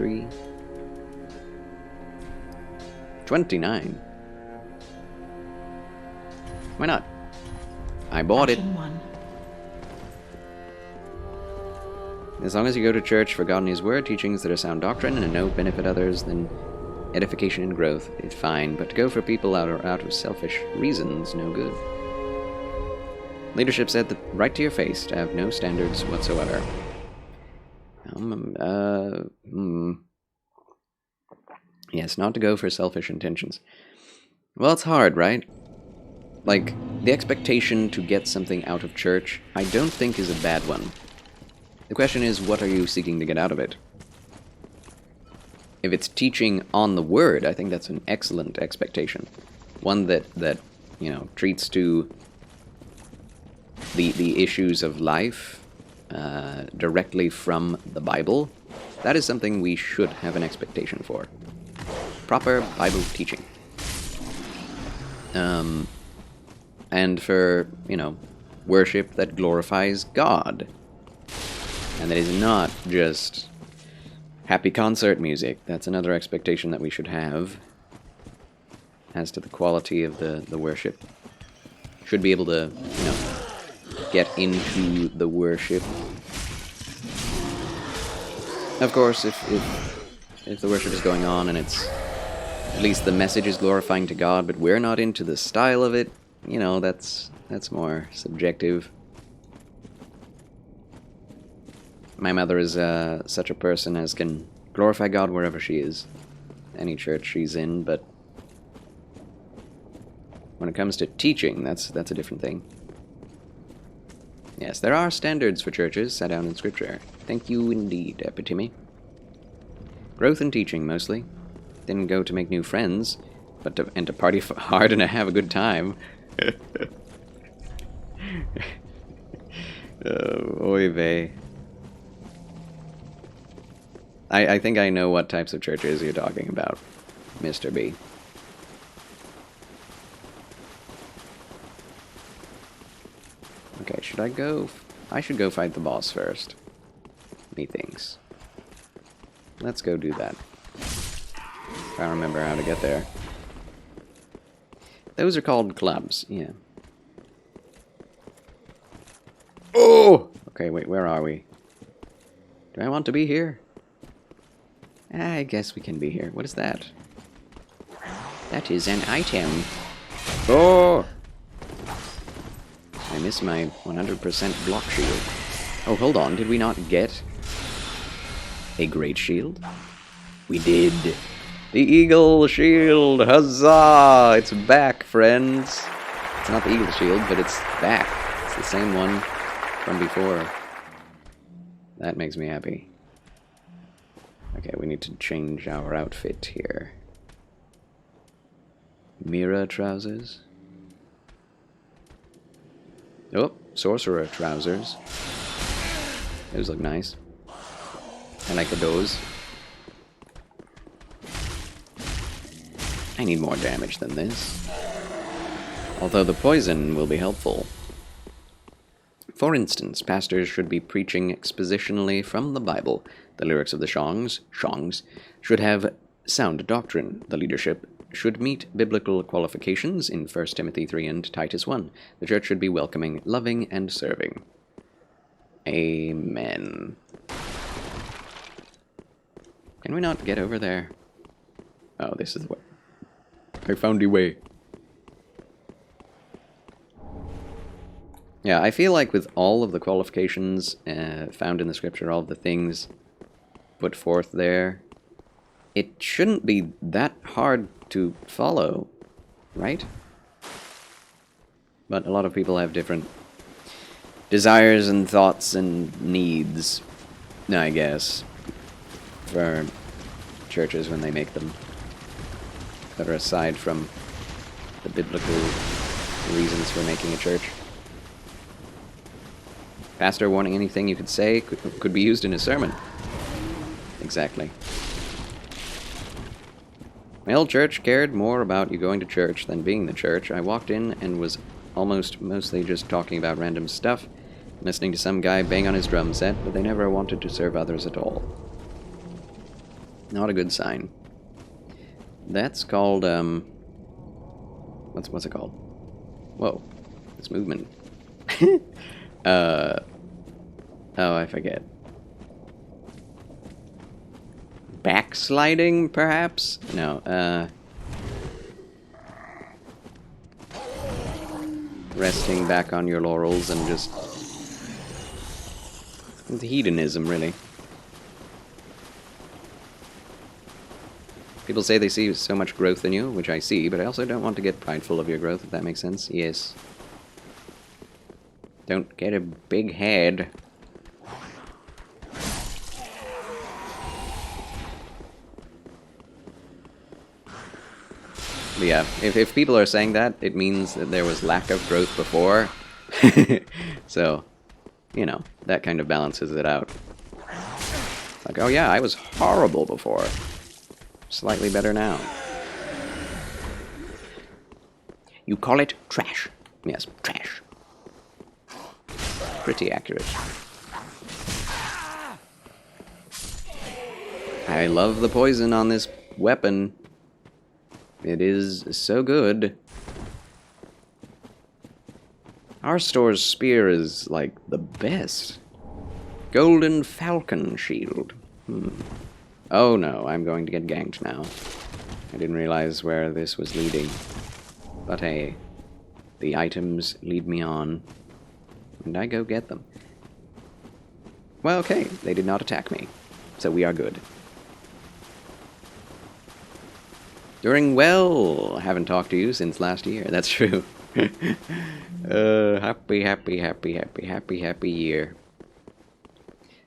29. Why not? I bought it. As long as you go to church for God and His Word, teachings that are sound doctrine and no benefit others, then edification and growth is fine, but to go for people out of selfish reasons, no good. Leadership said that right to your face to have no standards whatsoever. Yes, not to go for selfish intentions. Well, it's hard, right? Like, the expectation to get something out of church, I don't think is a bad one. The question is, what are you seeking to get out of it? If it's teaching on the word, I think that's an excellent expectation. One that you know, treats to the issues of life directly from the Bible. That is something we should have an expectation for. Proper Bible teaching. And for, you know, worship that glorifies God. And that is not just happy concert music. That's another expectation that we should have as to the quality of the worship. Should be able to, you know, get into the worship. Of course, if the worship is going on and it's, at least the message is glorifying to God, but we're not into the style of it, you know, that's more subjective. My mother is such a person as can glorify God wherever she is, any church she's in, but when it comes to teaching, that's a different thing. Yes, there are standards for churches set out in Scripture. Thank you indeed, Epitome. Growth and teaching, mostly. Didn't go to make new friends, but to party hard and to have a good time. Oy vey. I think I know what types of churches you're talking about, Mr. B. Okay, should I go? I should go fight the boss first. Methinks. Let's go do that. If I remember how to get there. Those are called clubs, yeah. Oh! Okay, wait, where are we? Do I want to be here? I guess we can be here. What is that? That is an item. Oh! I missed my 100% block shield. Oh, hold on. Did we not get a great shield? We did. The eagle shield. Huzzah! It's back, friends. It's not the eagle shield, but it's back. It's the same one from before. That makes me happy. Okay, we need to change our outfit here. Mira trousers. Oh, sorcerer trousers. Those look nice. I like those. I need more damage than this. Although the poison will be helpful. For instance, pastors should be preaching expositionally from the Bible. The lyrics of the songs should have sound doctrine. The leadership should meet biblical qualifications in 1 Timothy 3 and Titus 1. The church should be welcoming, loving, and serving. Amen. Can we not get over there? Oh, this is the way. I found the way. Yeah, I feel like with all of the qualifications found in the scripture, all of the things put forth there, it shouldn't be that hard to follow, right? But a lot of people have different desires and thoughts and needs, I guess, for churches when they make them, that are aside from the biblical reasons for making a church. Pastor wanting anything you could say could be used in a sermon. Exactly. My old church cared more about you going to church than being the church. I walked in and was mostly just talking about random stuff, listening to some guy bang on his drum set, but they never wanted to serve others at all. Not a good sign. That's called, what's it called? Whoa, this movement. Oh, I forget. backsliding, perhaps? No, resting back on your laurels and just... It's hedonism, really. People say they see so much growth in you, which I see, but I also don't want to get prideful of your growth, if that makes sense. Yes. Don't get a big head. But yeah, if people are saying that, it means that there was lack of growth before. So, you know, that kind of balances it out. Like, oh yeah, I was horrible before. Slightly better now. You call it trash. Yes, trash. Pretty accurate. I love the poison on this weapon. It is so good. Our store's spear is, like, the best. Golden Falcon Shield. Oh no, I'm going to get ganked now. I didn't realize where this was leading. But hey, the items lead me on. And I go get them. Well, okay, they did not attack me. So we are good. Doing well! I haven't talked to you since last year, that's true. Happy year.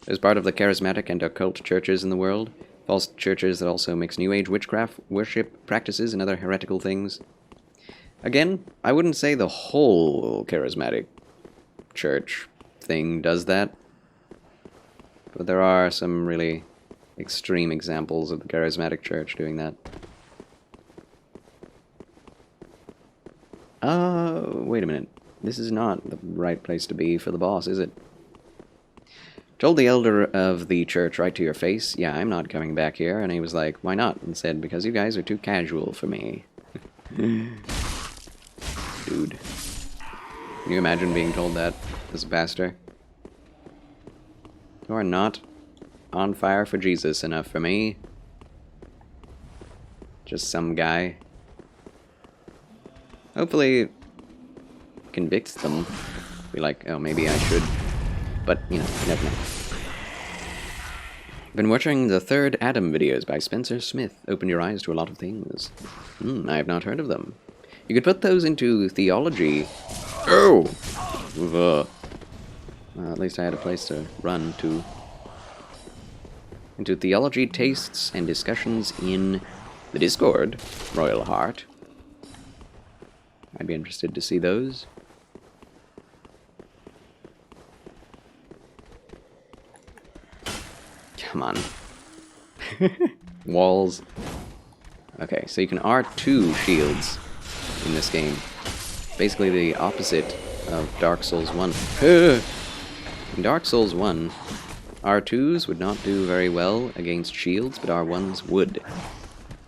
As part of the charismatic and occult churches in the world, false churches that also mix New Age witchcraft, worship practices, and other heretical things. Again, I wouldn't say the whole charismatic church thing does that, but there are some really extreme examples of the charismatic church doing that. Wait a minute. This is not the right place to be for the boss, is it? Told the elder of the church right to your face, yeah, I'm not coming back here, and he was like, why not? And said, because you guys are too casual for me. Dude. Can you imagine being told that as a pastor? You are not on fire for Jesus enough for me. Just some guy. Hopefully convicts them. Be like, oh, maybe I should. But, you know, you never know. Been watching the third Adam videos by Spencer Smith. Open your eyes to a lot of things. I have not heard of them. You could put those into theology. Oh! Well, at least I had a place to run to. Into theology, tastes, and discussions in the Discord, Royal Heart. I'd be interested to see those. Come on. Walls. Okay, so you can R2 shields in this game. Basically the opposite of Dark Souls 1. In Dark Souls 1, R2s would not do very well against shields, but R1s would.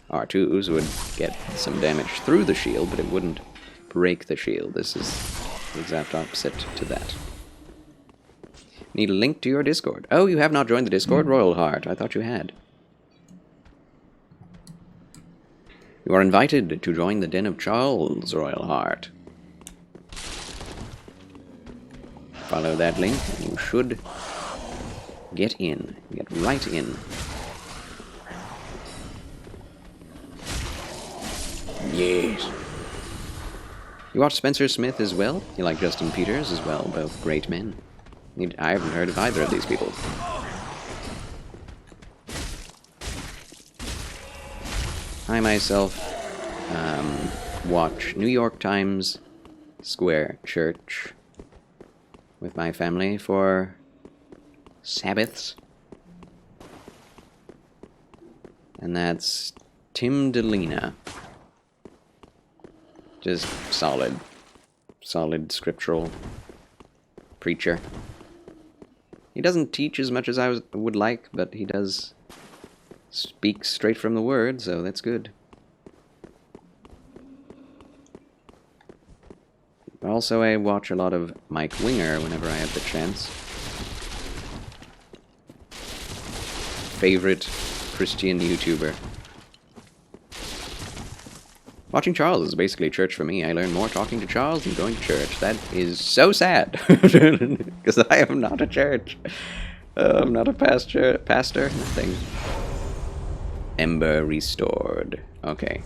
R2s would get some damage through the shield, but it wouldn't break the shield. This is the exact opposite to that. Need a link to your Discord. Oh, you have not joined the Discord, Royal Heart. I thought you had. You are invited to join the Den of Charles, Royal Heart. Follow that link, and you should get in. Get right in. Yes. You watch Spencer Smith as well? You like Justin Peters as well, both great men. I haven't heard of either of these people. I myself watch New York Times Square Church with my family for Sabbaths. And that's Tim DeLina. Just solid scriptural preacher. He doesn't teach as much as I would like, but he does speak straight from the Word, so that's good. Also, I watch a lot of Mike Winger whenever I have the chance. Favorite Christian YouTuber. Watching Charles is basically church for me. I learn more talking to Charles than going to church. That is so sad. Because I am not a church. I'm not a pastor. Nothing. Ember restored. Okay.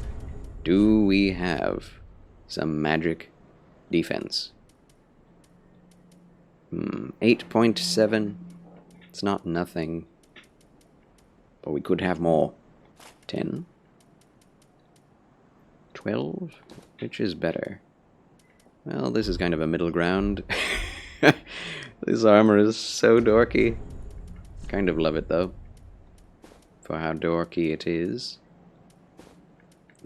Do we have some magic defense? 8.7. It's not nothing. But we could have more. 10. 12? Which is better? Well, this is kind of a middle ground. This armor is so dorky. Kind of love it, though. For how dorky it is.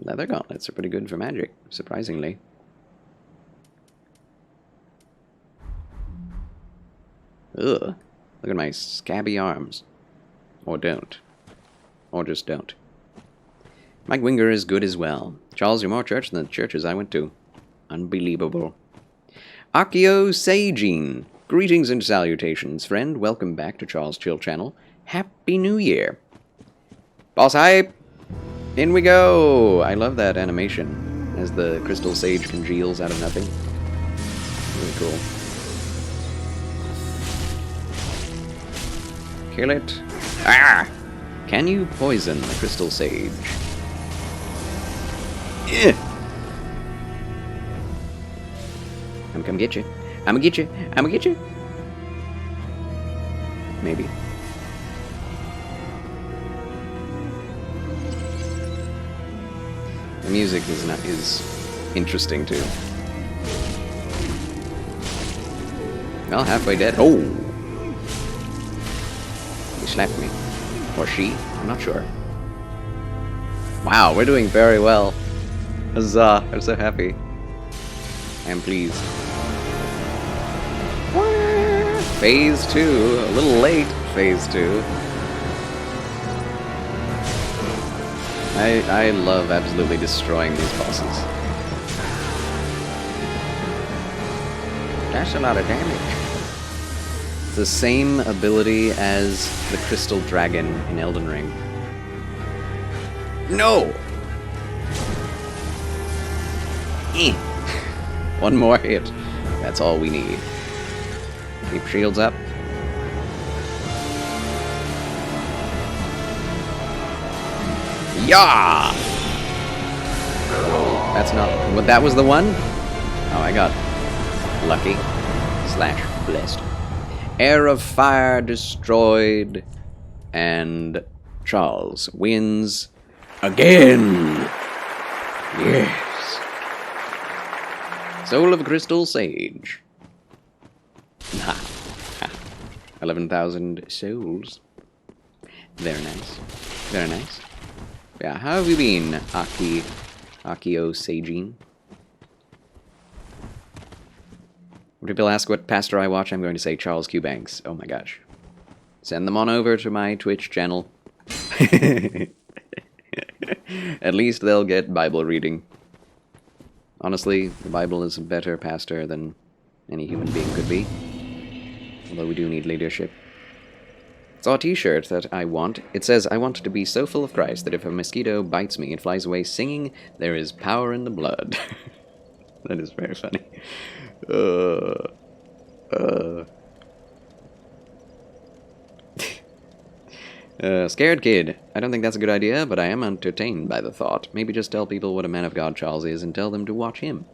Leather gauntlets are pretty good for magic, surprisingly. Ugh. Look at my scabby arms. Or don't. Or just don't. Mike Winger is good as well. Charles, you're more church than the churches I went to. Unbelievable. Akio Seijin. Greetings and salutations, friend. Welcome back to Charles Chill Channel. Happy New Year. Boss hype! In we go! I love that animation. As the crystal sage congeals out of nothing. Really cool. Kill it. Ah! Can you poison the crystal sage? I'm gonna get you. I'm gonna get you. I'm gonna get you. Maybe. The music is interesting too. Well, halfway dead. Oh! He slapped me. Or she? I'm not sure. Wow, we're doing very well. Huzzah! I'm so happy. I am pleased. Phase 2. A little late, Phase 2. I love absolutely destroying these bosses. That's a lot of damage. It's the same ability as the Crystal Dragon in Elden Ring. No! One more hit. That's all we need. Keep shields up. Yeah! That's not... What, that was the one? Oh, I got lucky. / blessed. Air of Fire destroyed. And Charles wins again. Yes. Soul of Crystal Sage. Ha. 11,000 souls. Very nice. Very nice. Yeah, how have you been, Akio Seijin? When people ask what pastor I watch, I'm going to say Charles Q. Banks. Oh my gosh. Send them on over to my Twitch channel. At least they'll get Bible reading. Honestly, the Bible is a better pastor than any human being could be. Although we do need leadership. Saw a t-shirt that I want. It says, I want to be so full of Christ that if a mosquito bites me, it flies away singing, there is power in the blood. That is very funny. Scared kid. I don't think that's a good idea, but I am entertained by the thought. Maybe just tell people what a man of God Charles is and tell them to watch him.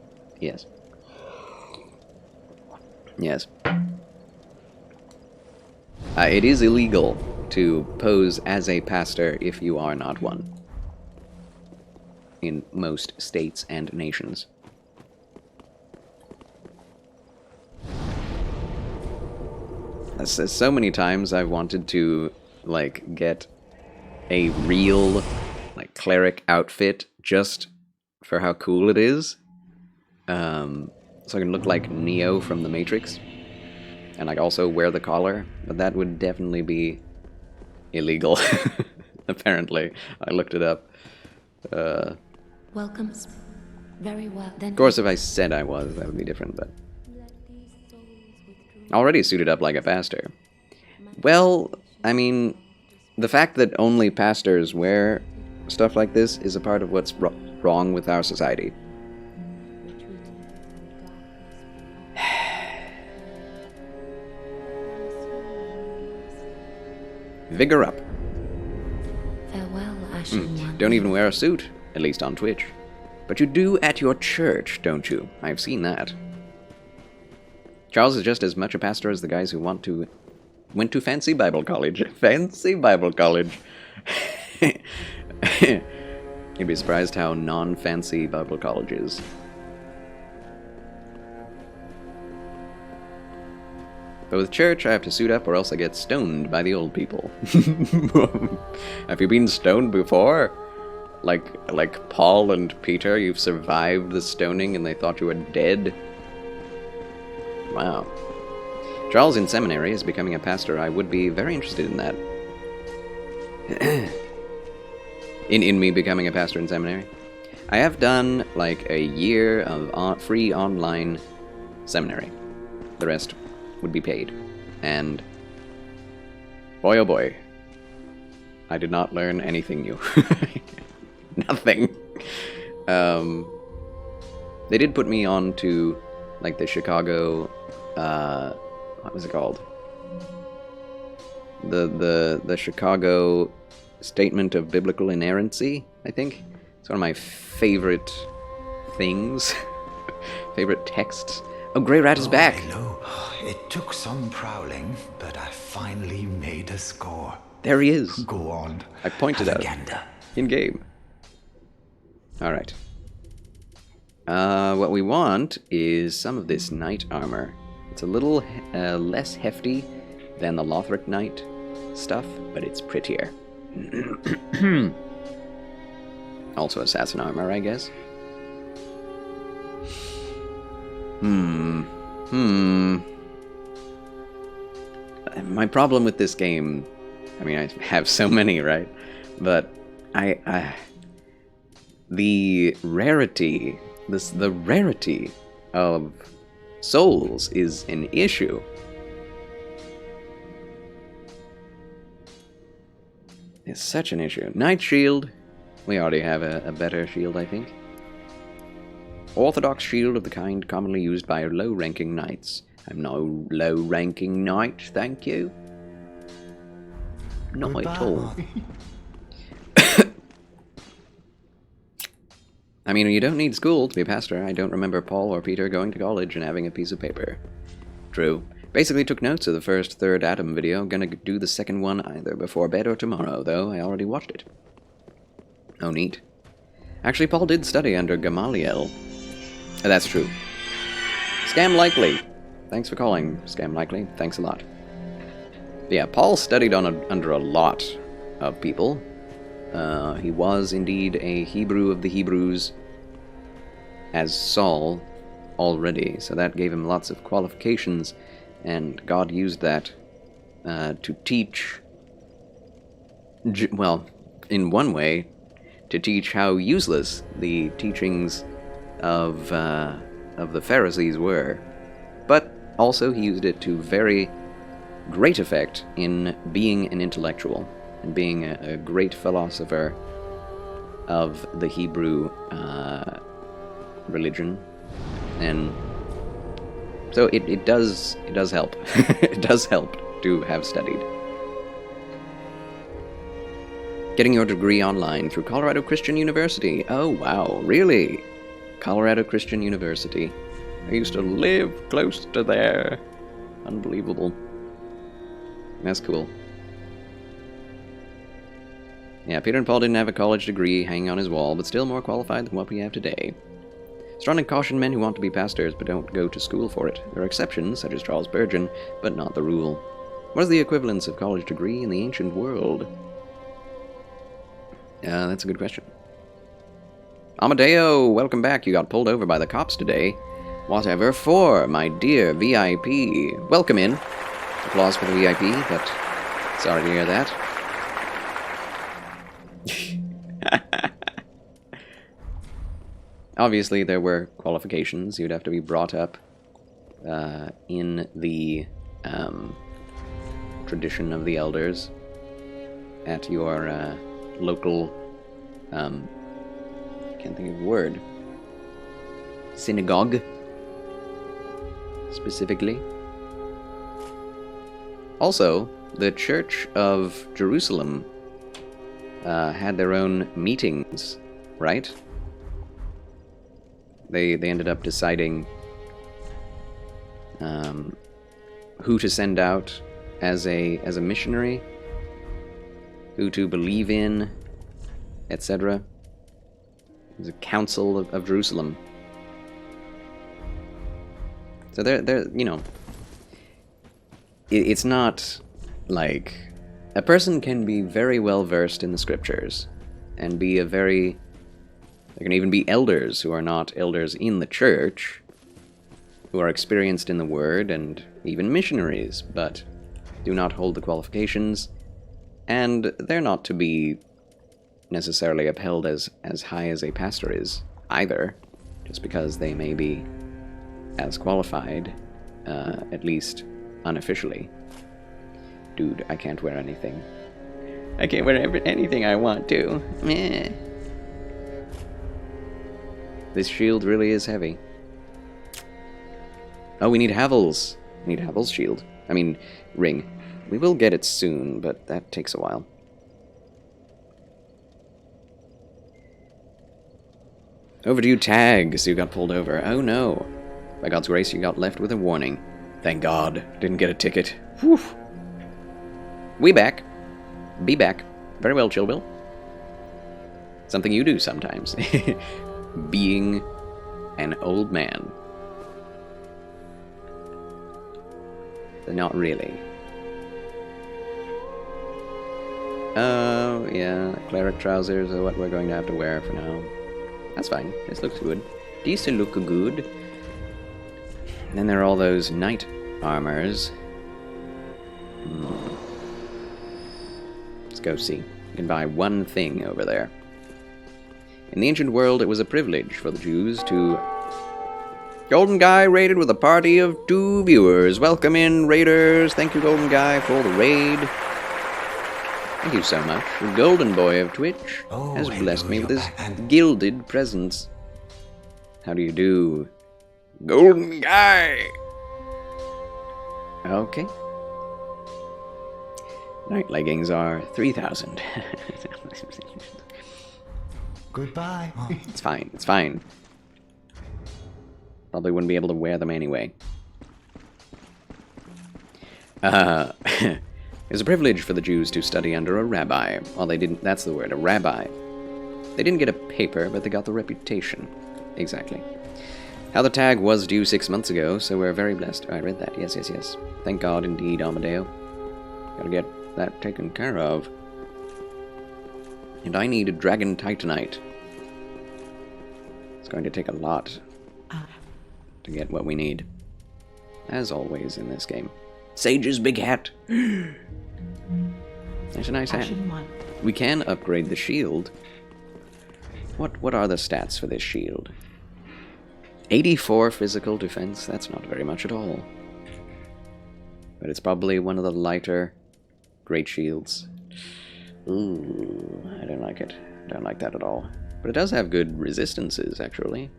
Yes. Yes. It is illegal to pose as a pastor if you are not one. In most states and nations. So many times I've wanted to, like, get a real, like, cleric outfit just for how cool it is. So I can look like Neo from The Matrix. And I also wear the collar, but that would definitely be illegal. Apparently. I looked it up. Welcome. Very well. Then Of course, if I said I was, that would be different, but... Already suited up like a pastor. Well, I mean, The fact that only pastors wear stuff like this is a part of what's wrong with our society. Vigor up. Farewell, Ashen One. Don't even wear a suit, at least on Twitch. But you do at your church, don't you? I've seen that. Charles is just as much a pastor as the guys who went to fancy Bible college. Fancy Bible college. You'd be surprised how non-fancy Bible college is. But with church, I have to suit up or else I get stoned by the old people. Have you been stoned before? Like Paul and Peter, you've survived the stoning and they thought you were dead? Wow. Charles in seminary is becoming a pastor. I would be very interested in that. in me becoming a pastor in seminary. I have done like a year of free online seminary. The rest would be paid. And boy oh boy, I did not learn anything new. Nothing. They did put me on to like the Chicago what was it called? The Chicago Statement of Biblical Inerrancy, I think. It's one of my favorite things. Favorite texts. Oh, Grey Rat is back! Hello. It took some prowling, but I finally made a score. There he is. Go on. I pointed out. Gander. In-game. Alright. What we want is some of this knight armor. It's a little less hefty than the Lothric Knight stuff, but it's prettier. Also assassin armor, I guess. My problem with this game, I mean, I have so many, right? But the rarity, the rarity of souls is an issue. It's such an issue. Knight Shield. We already have a better shield, I think. Orthodox shield of the kind commonly used by low-ranking knights. I'm no low-ranking knight, thank you. Not at all. I mean, you don't need school to be a pastor. I don't remember Paul or Peter going to college and having a piece of paper. True. Basically took notes of the first third Atom video. Gonna do the second one either before bed or tomorrow, though I already watched it. Oh, neat. Actually, Paul did study under Gamaliel. That's true. Scam Likely. Thanks for calling, Scam Likely. Thanks a lot. But yeah, Paul studied under a lot of people. He was indeed a Hebrew of the Hebrews as Saul already, so that gave him lots of qualifications, and God used that to teach, well, in one way, to teach how useless the teachings of the Pharisees were. But also he used it to very great effect in being an intellectual and being a great philosopher of the Hebrew religion. And so it does help. It does help to have studied. Getting your degree online through Colorado Christian University. Oh wow, really? Colorado Christian University. I used to live close to there. Unbelievable. That's cool. Yeah, Peter and Paul didn't have a college degree hanging on his wall, but still more qualified than what we have today. Strongly caution men who want to be pastors but don't go to school for it. There are exceptions, such as Charles Spurgeon, but not the rule. What is the equivalence of college degree in the ancient world? That's a good question. Amadeo, welcome back. You got pulled over by the cops today. Whatever for, my dear VIP. Welcome in. Applause for the VIP, but sorry to hear that. Obviously, there were qualifications. You'd have to be brought up in the tradition of the elders at your local, can't think of a word, synagogue, specifically. Also, the Church of Jerusalem had their own meetings, right? They ended up deciding who to send out as a missionary, who to believe in, etc. There's a Council of Jerusalem. So they're you know, it's not like a person can be very well versed in the scriptures and be a very, there can even be elders who are not elders in the church, who are experienced in the word, and even missionaries, but do not hold the qualifications, and they're not to be necessarily upheld as high as a pastor is, either, just because they may be as qualified, at least unofficially. Dude, I can't wear anything. I can't wear anything I want to. Meh. This shield really is heavy. Oh, we need Havel's. We need Havel's shield. I mean, ring. We will get it soon, but that takes a while. Overdue tag, so you got pulled over. Oh no. By God's grace, you got left with a warning. Thank God. Didn't get a ticket. Whew. We back. Be back. Very well, Chillbill. Something you do sometimes. Being an old man. But not really. Oh, yeah. Cleric trousers are what we're going to have to wear for now. That's fine. This looks good. These look good. And then there are all those knight armors. Let's go see. You can buy one thing over there. In the ancient world, it was a privilege for the Jews to... Golden Guy raided with a party of 2 viewers. Welcome in, raiders. Thank you, Golden Guy, for the raid. Thank you so much. The Golden Boy of Twitch has blessed me with his gilded presence. How do you do, Golden Guy? Okay. Night leggings are 3,000. Goodbye. It's fine, it's fine. Probably wouldn't be able to wear them anyway. It's a privilege for the Jews to study under a rabbi. Well, they didn't, that's the word, a rabbi. They didn't get a paper, but they got the reputation. Exactly. How the tag was due 6 months ago, so we're very blessed. I read that, yes, yes, yes. Thank God indeed, Amadeo. Gotta get that taken care of. And I need a Dragon Titanite. It's going to take a lot to get what we need. As always in this game. Sage's big hat! That's a nice hat. We can upgrade the shield. What are the stats for this shield? 84 physical defense, that's not very much at all. But it's probably one of the lighter great shields. Ooh, I don't like it. Don't like that at all. But it does have good resistances, actually.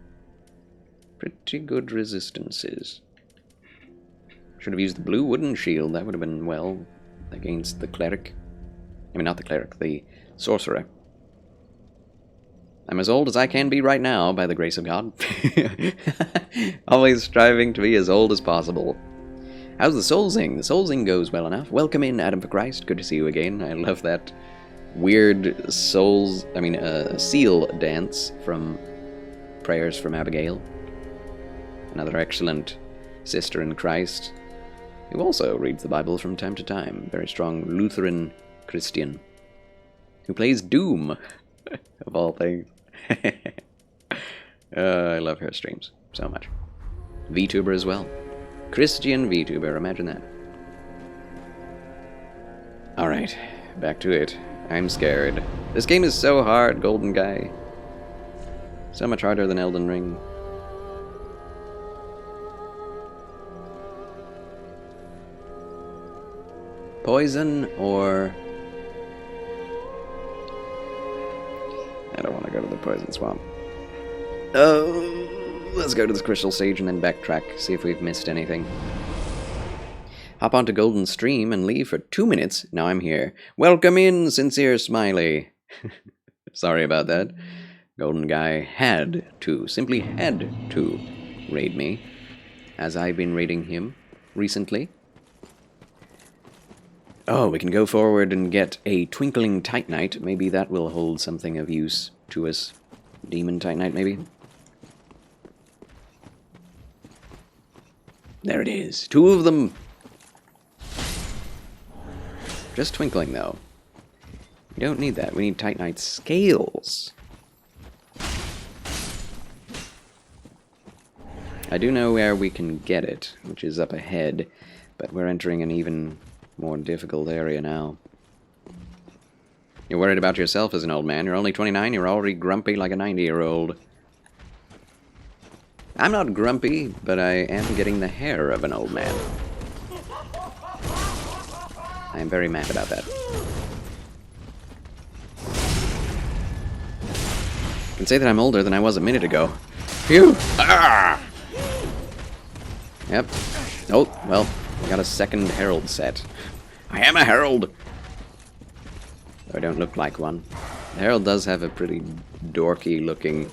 Pretty good resistances. Should have used the blue wooden shield. That would have been well against the cleric. I mean, not the cleric, the sorcerer. I'm as old as I can be right now, by the grace of God. Always striving to be as old as possible. How's the Soulsing? The Soulsing goes well enough. Welcome in, Adam for Christ. Good to see you again. I love that weird seal dance from Prayers from Abigail. Another excellent sister in Christ, who also reads the Bible from time to time. Very strong Lutheran Christian, who plays Doom, of all things. I love her streams so much. VTuber as well. Christian VTuber, imagine that. Alright, back to it. I'm scared. This game is so hard, Golden Guy. So much harder than Elden Ring. Poison or I don't want to go to the poison swamp. Let's go to this crystal stage and then backtrack, see if we've missed anything. Hop onto Golden Stream and leave for 2 minutes. Now I'm here. Welcome in, Sincere Smiley. Sorry about that. Golden Guy simply had to raid me, as I've been raiding him recently. Oh, we can go forward and get a Twinkling Titanite. Maybe that will hold something of use to us. Demon Titanite, maybe? There it is. 2 of them. Just twinkling, though. We don't need that. We need Titanite scales. I do know where we can get it, which is up ahead, but we're entering an even more difficult area now. You're worried about yourself as an old man. You're only 29, you're already grumpy like a 90-year-old. I'm not grumpy, but I am getting the hair of an old man. I am very mad about that. I can say that I'm older than I was a minute ago. Phew! Ah! Yep. Oh, well, I got a second herald set. I am a herald! Though I don't look like one. The herald does have a pretty dorky looking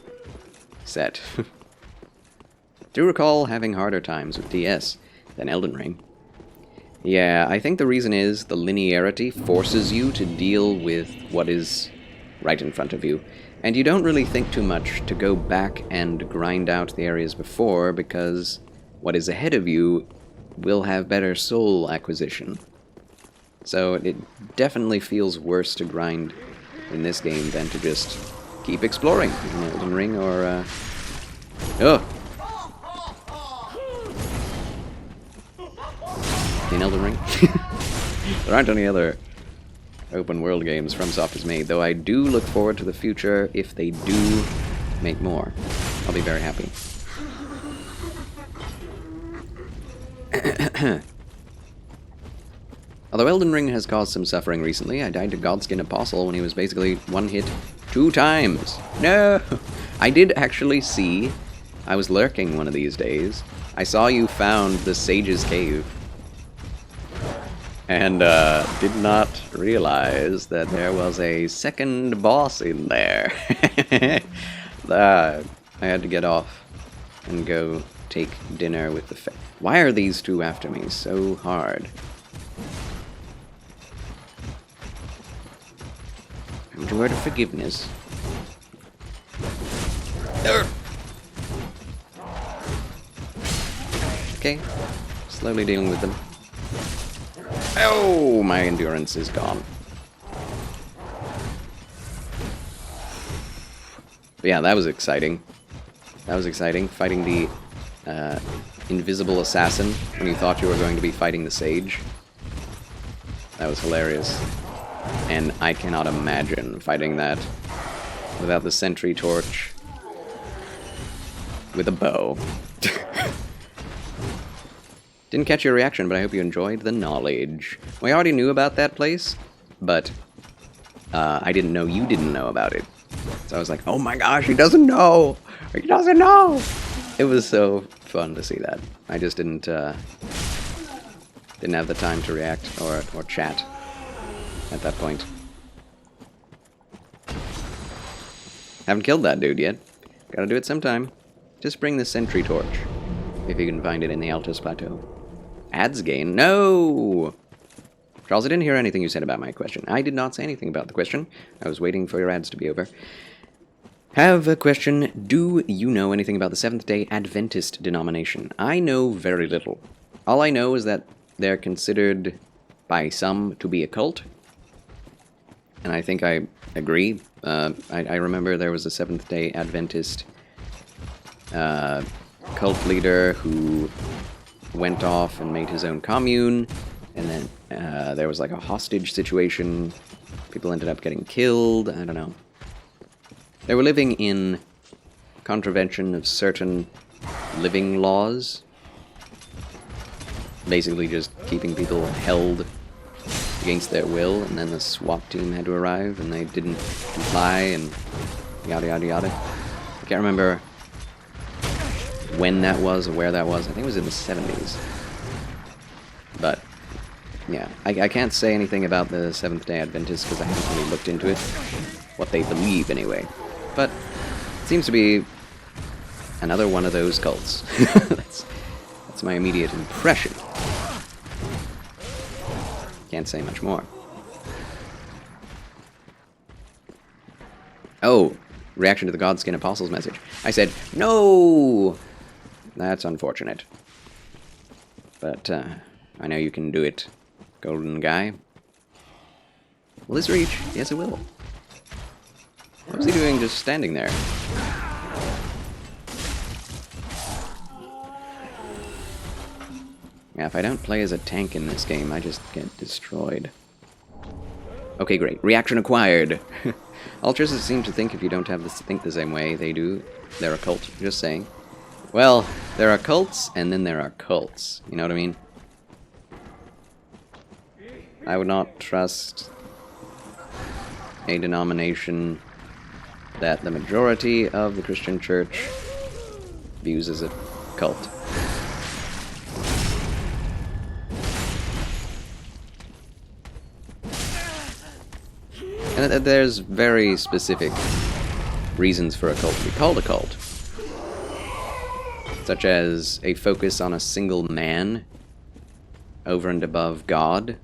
set. Do recall having harder times with DS than Elden Ring. Yeah, I think the reason is the linearity forces you to deal with what is right in front of you. And you don't really think too much to go back and grind out the areas before, because what is ahead of you will have better soul acquisition. So it definitely feels worse to grind in this game than to just keep exploring in Elden Ring or, in Elden Ring? There aren't any other open world games FromSoft has made, though I do look forward to the future if they do make more. I'll be very happy. Although Elden Ring has caused some suffering recently, I died to Godskin Apostle when he was basically one hit 2 times. No! I did actually see, I was lurking one of these days, I saw you found the Sage's Cave. And did not realize that there was a second boss in there. I had to get off and go take dinner with the Why are these 2 after me so hard? And a word of forgiveness. Okay, slowly dealing with them. Oh, my endurance is gone. But yeah, that was exciting. That was exciting, fighting the invisible assassin when you thought you were going to be fighting the sage. That was hilarious. And I cannot imagine fighting that without the sentry torch with a bow. Didn't catch your reaction, but I hope you enjoyed the knowledge. We already knew about that place, but I didn't know you didn't know about it. So I was like, oh my gosh, he doesn't know! He doesn't know! It was so fun to see that. I just didn't have the time to react or chat at that point. Haven't killed that dude yet. Gotta do it sometime. Just bring the sentry torch, if you can find it in the Altos Plateau. Ads gain? No! Charles, I didn't hear anything you said about my question. I did not say anything about the question. I was waiting for your ads to be over. Have a question. Do you know anything about the Seventh-day Adventist denomination? I know very little. All I know is that they're considered by some to be a cult. And I think I agree. I remember there was a Seventh-day Adventist cult leader who went off and made his own commune, and then there was like a hostage situation. People ended up getting killed. I don't know. They were living in contravention of certain living laws. Basically just keeping people held against their will, and then the SWAT team had to arrive, and they didn't comply, and yada yada yada. I can't remember when that was or where that was. I think it was in the 70s. But, yeah. I can't say anything about the Seventh-day Adventists because I haven't really looked into it. What they believe, anyway. But, it seems to be another one of those cults. That's my immediate impression. Can't say much more. Oh, reaction to the Godskin Apostles message. I said, no! That's unfortunate. But, I know you can do it, golden guy. Will this reach? Yes, it will. What was he doing just standing there? Yeah, if I don't play as a tank in this game, I just get destroyed. Okay, great. Reaction acquired! Ultras seem to think if you don't think the same way they do, they're a cult. Just saying. Well, there are cults, and then there are cults. You know what I mean? I would not trust a denomination that the majority of the Christian church views as a cult. And there's very specific reasons for a cult to be called a cult. Such as a focus on a single man over and above God,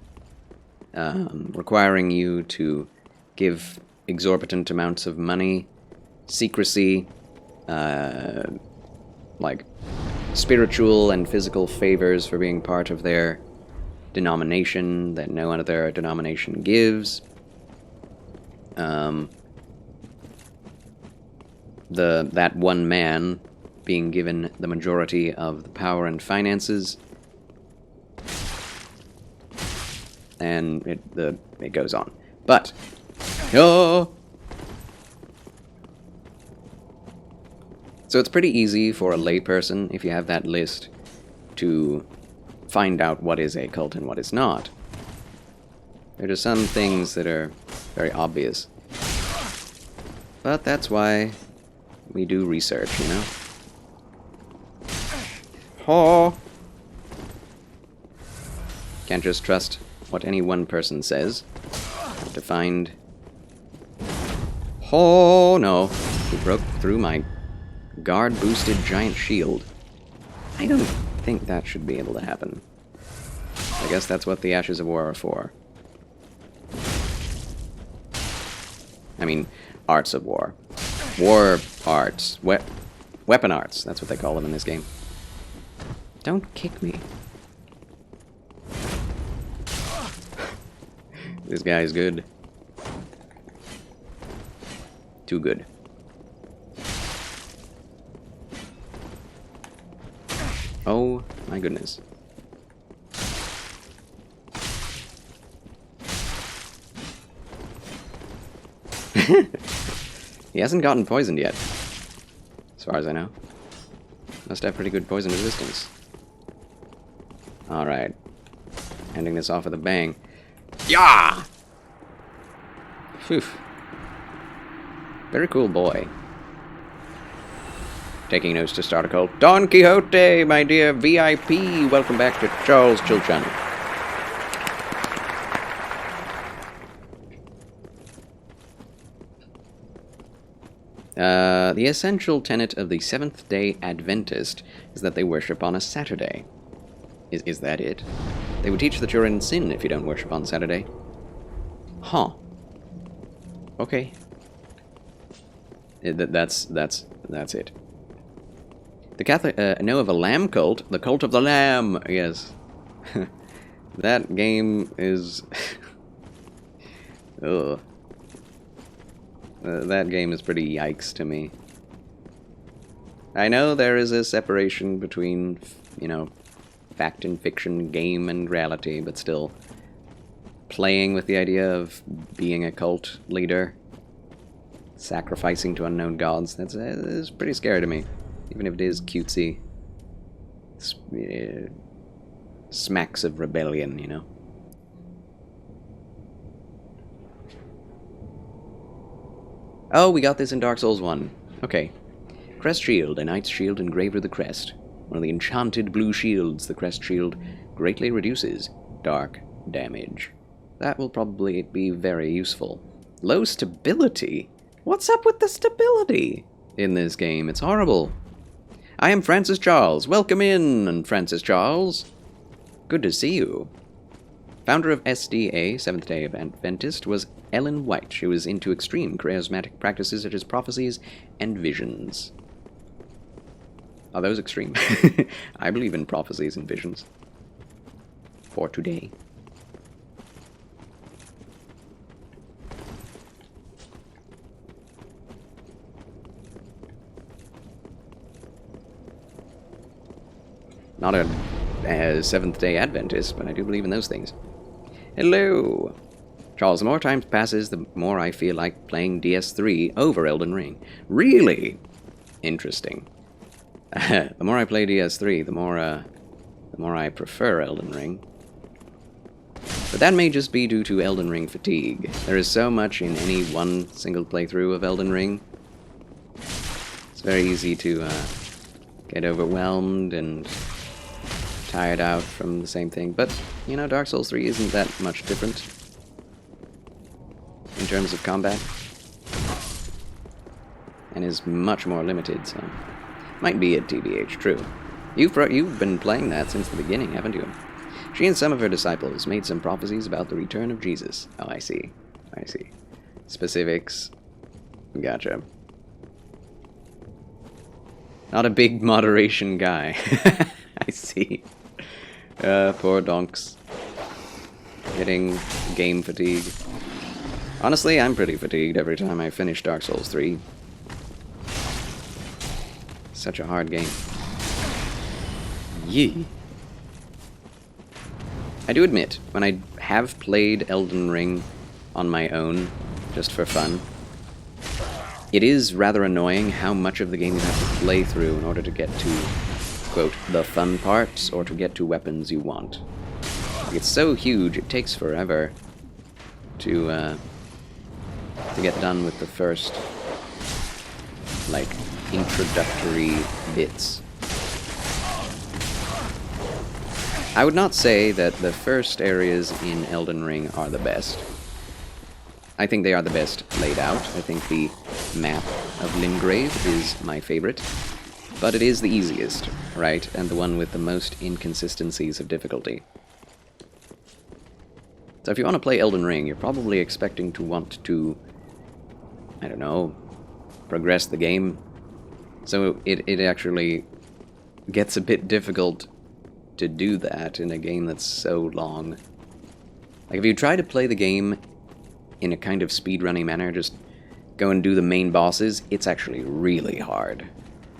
requiring you to give exorbitant amounts of money, secrecy, like spiritual and physical favors for being part of their denomination that no other denomination gives. That one man being given the majority of the power and finances, and it goes on. But so it's pretty easy for a layperson, if you have that list, to find out what is a cult and what is not. There are some things that are very obvious. But that's why we do research, you know? Oh! Can't just trust what any one person says. Have to find... Oh, no. He broke through my guard-boosted giant shield. I don't think that should be able to happen. I guess that's what the Ashes of War are for. I mean, arts of war. War arts. Weapon arts. That's what they call them in this game. Don't kick me. This guy is good. Too good. Oh my goodness. He hasn't gotten poisoned yet, as far as I know. Must have pretty good poison resistance. Alright. Ending this off with a bang. Yeah! Phew. Very cool boy. Taking notes to start a cult. Don Quixote, my dear VIP, welcome back to Charles Chilchun. The essential tenet of the Seventh-day Adventist is that they worship on a Saturday. Is that it? They would teach that you're in sin if you don't worship on Saturday. Huh. Okay. That's it. The Catholic know of a lamb cult, the cult of the lamb. Yes, that game is. Ugh. That game is pretty yikes to me. I know there is a separation between, you know, fact and fiction, game and reality, but still, playing with the idea of being a cult leader, sacrificing to unknown gods, that's pretty scary to me. Even if it is cutesy. Smacks of rebellion, you know? Oh, we got this in Dark Souls 1. Okay. Crest Shield, a knight's shield engraved with the crest. One of the enchanted blue shields, the crest shield greatly reduces dark damage. That will probably be very useful. Low stability? What's up with the stability in this game? It's horrible. I am Francis Charles. Welcome in, Francis Charles. Good to see you. Founder of SDA, Seventh-day Adventist, was Ellen White. She was into extreme charismatic practices such as prophecies and visions. Are those extreme? I believe in prophecies and visions. For today. Not a Seventh-day Adventist, but I do believe in those things. Hello! Charles, the more time passes, the more I feel like playing DS3 over Elden Ring. Really? Interesting. The more I play DS3, the more I prefer Elden Ring. But that may just be due to Elden Ring fatigue. There is so much in any one single playthrough of Elden Ring. It's very easy to get overwhelmed and tired out from the same thing. But, you know, Dark Souls 3 isn't that much different in terms of combat. And is much more limited, so... Might be at TBH, true. You've been playing that since the beginning, haven't you? She and some of her disciples made some prophecies about the return of Jesus. Oh, I see. I see. Specifics. Gotcha. Not a big moderation guy. I see. Poor donks. Getting game fatigue. Honestly, I'm pretty fatigued every time I finish Dark Souls 3. Such a hard game. Yee. I do admit, when I have played Elden Ring on my own, just for fun, it is rather annoying how much of the game you have to play through in order to get to, quote, the fun parts, or to get to weapons you want. It's so huge, it takes forever to get done with the first, like, introductory bits. I would not say that the first areas in Elden Ring are the best. I think they are the best laid out. I think the map of Limgrave is my favorite. But it is the easiest, right? And the one with the most inconsistencies of difficulty. So if you want to play Elden Ring, you're probably expecting to want to, I don't know, progress the game. So it actually gets a bit difficult to do that in a game that's so long. Like, if you try to play the game in a kind of speedrunning manner, just go and do the main bosses, it's actually really hard.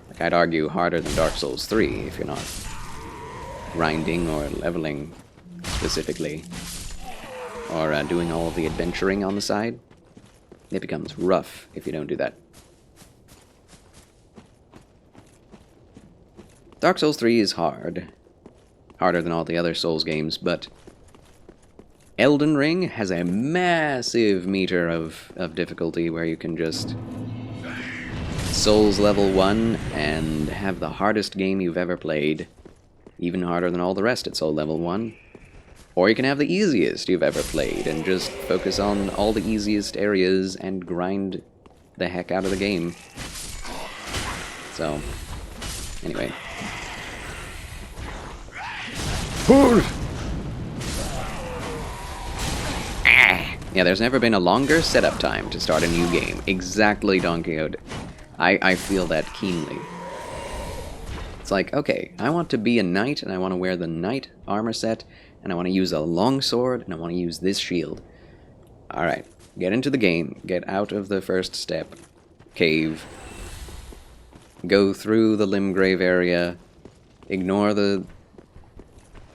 Like, I'd argue harder than Dark Souls 3 if you're not grinding or leveling specifically, or doing all of the adventuring on the side. It becomes rough if you don't do that. Dark Souls 3 is hard. Harder than all the other Souls games, but Elden Ring has a massive meter of difficulty where you can just Souls level 1 and have the hardest game you've ever played, even harder than all the rest at Soul level 1. Or you can have the easiest you've ever played and just focus on all the easiest areas and grind the heck out of the game. So, anyway. Yeah, there's never been a longer setup time to start a new game. Exactly, Don Quixote. I feel that keenly. It's like, okay, I want to be a knight, and I want to wear the knight armor set, and I want to use a long sword, and I want to use this shield. Alright, get into the game, get out of the first step, cave, go through the Limgrave area, ignore the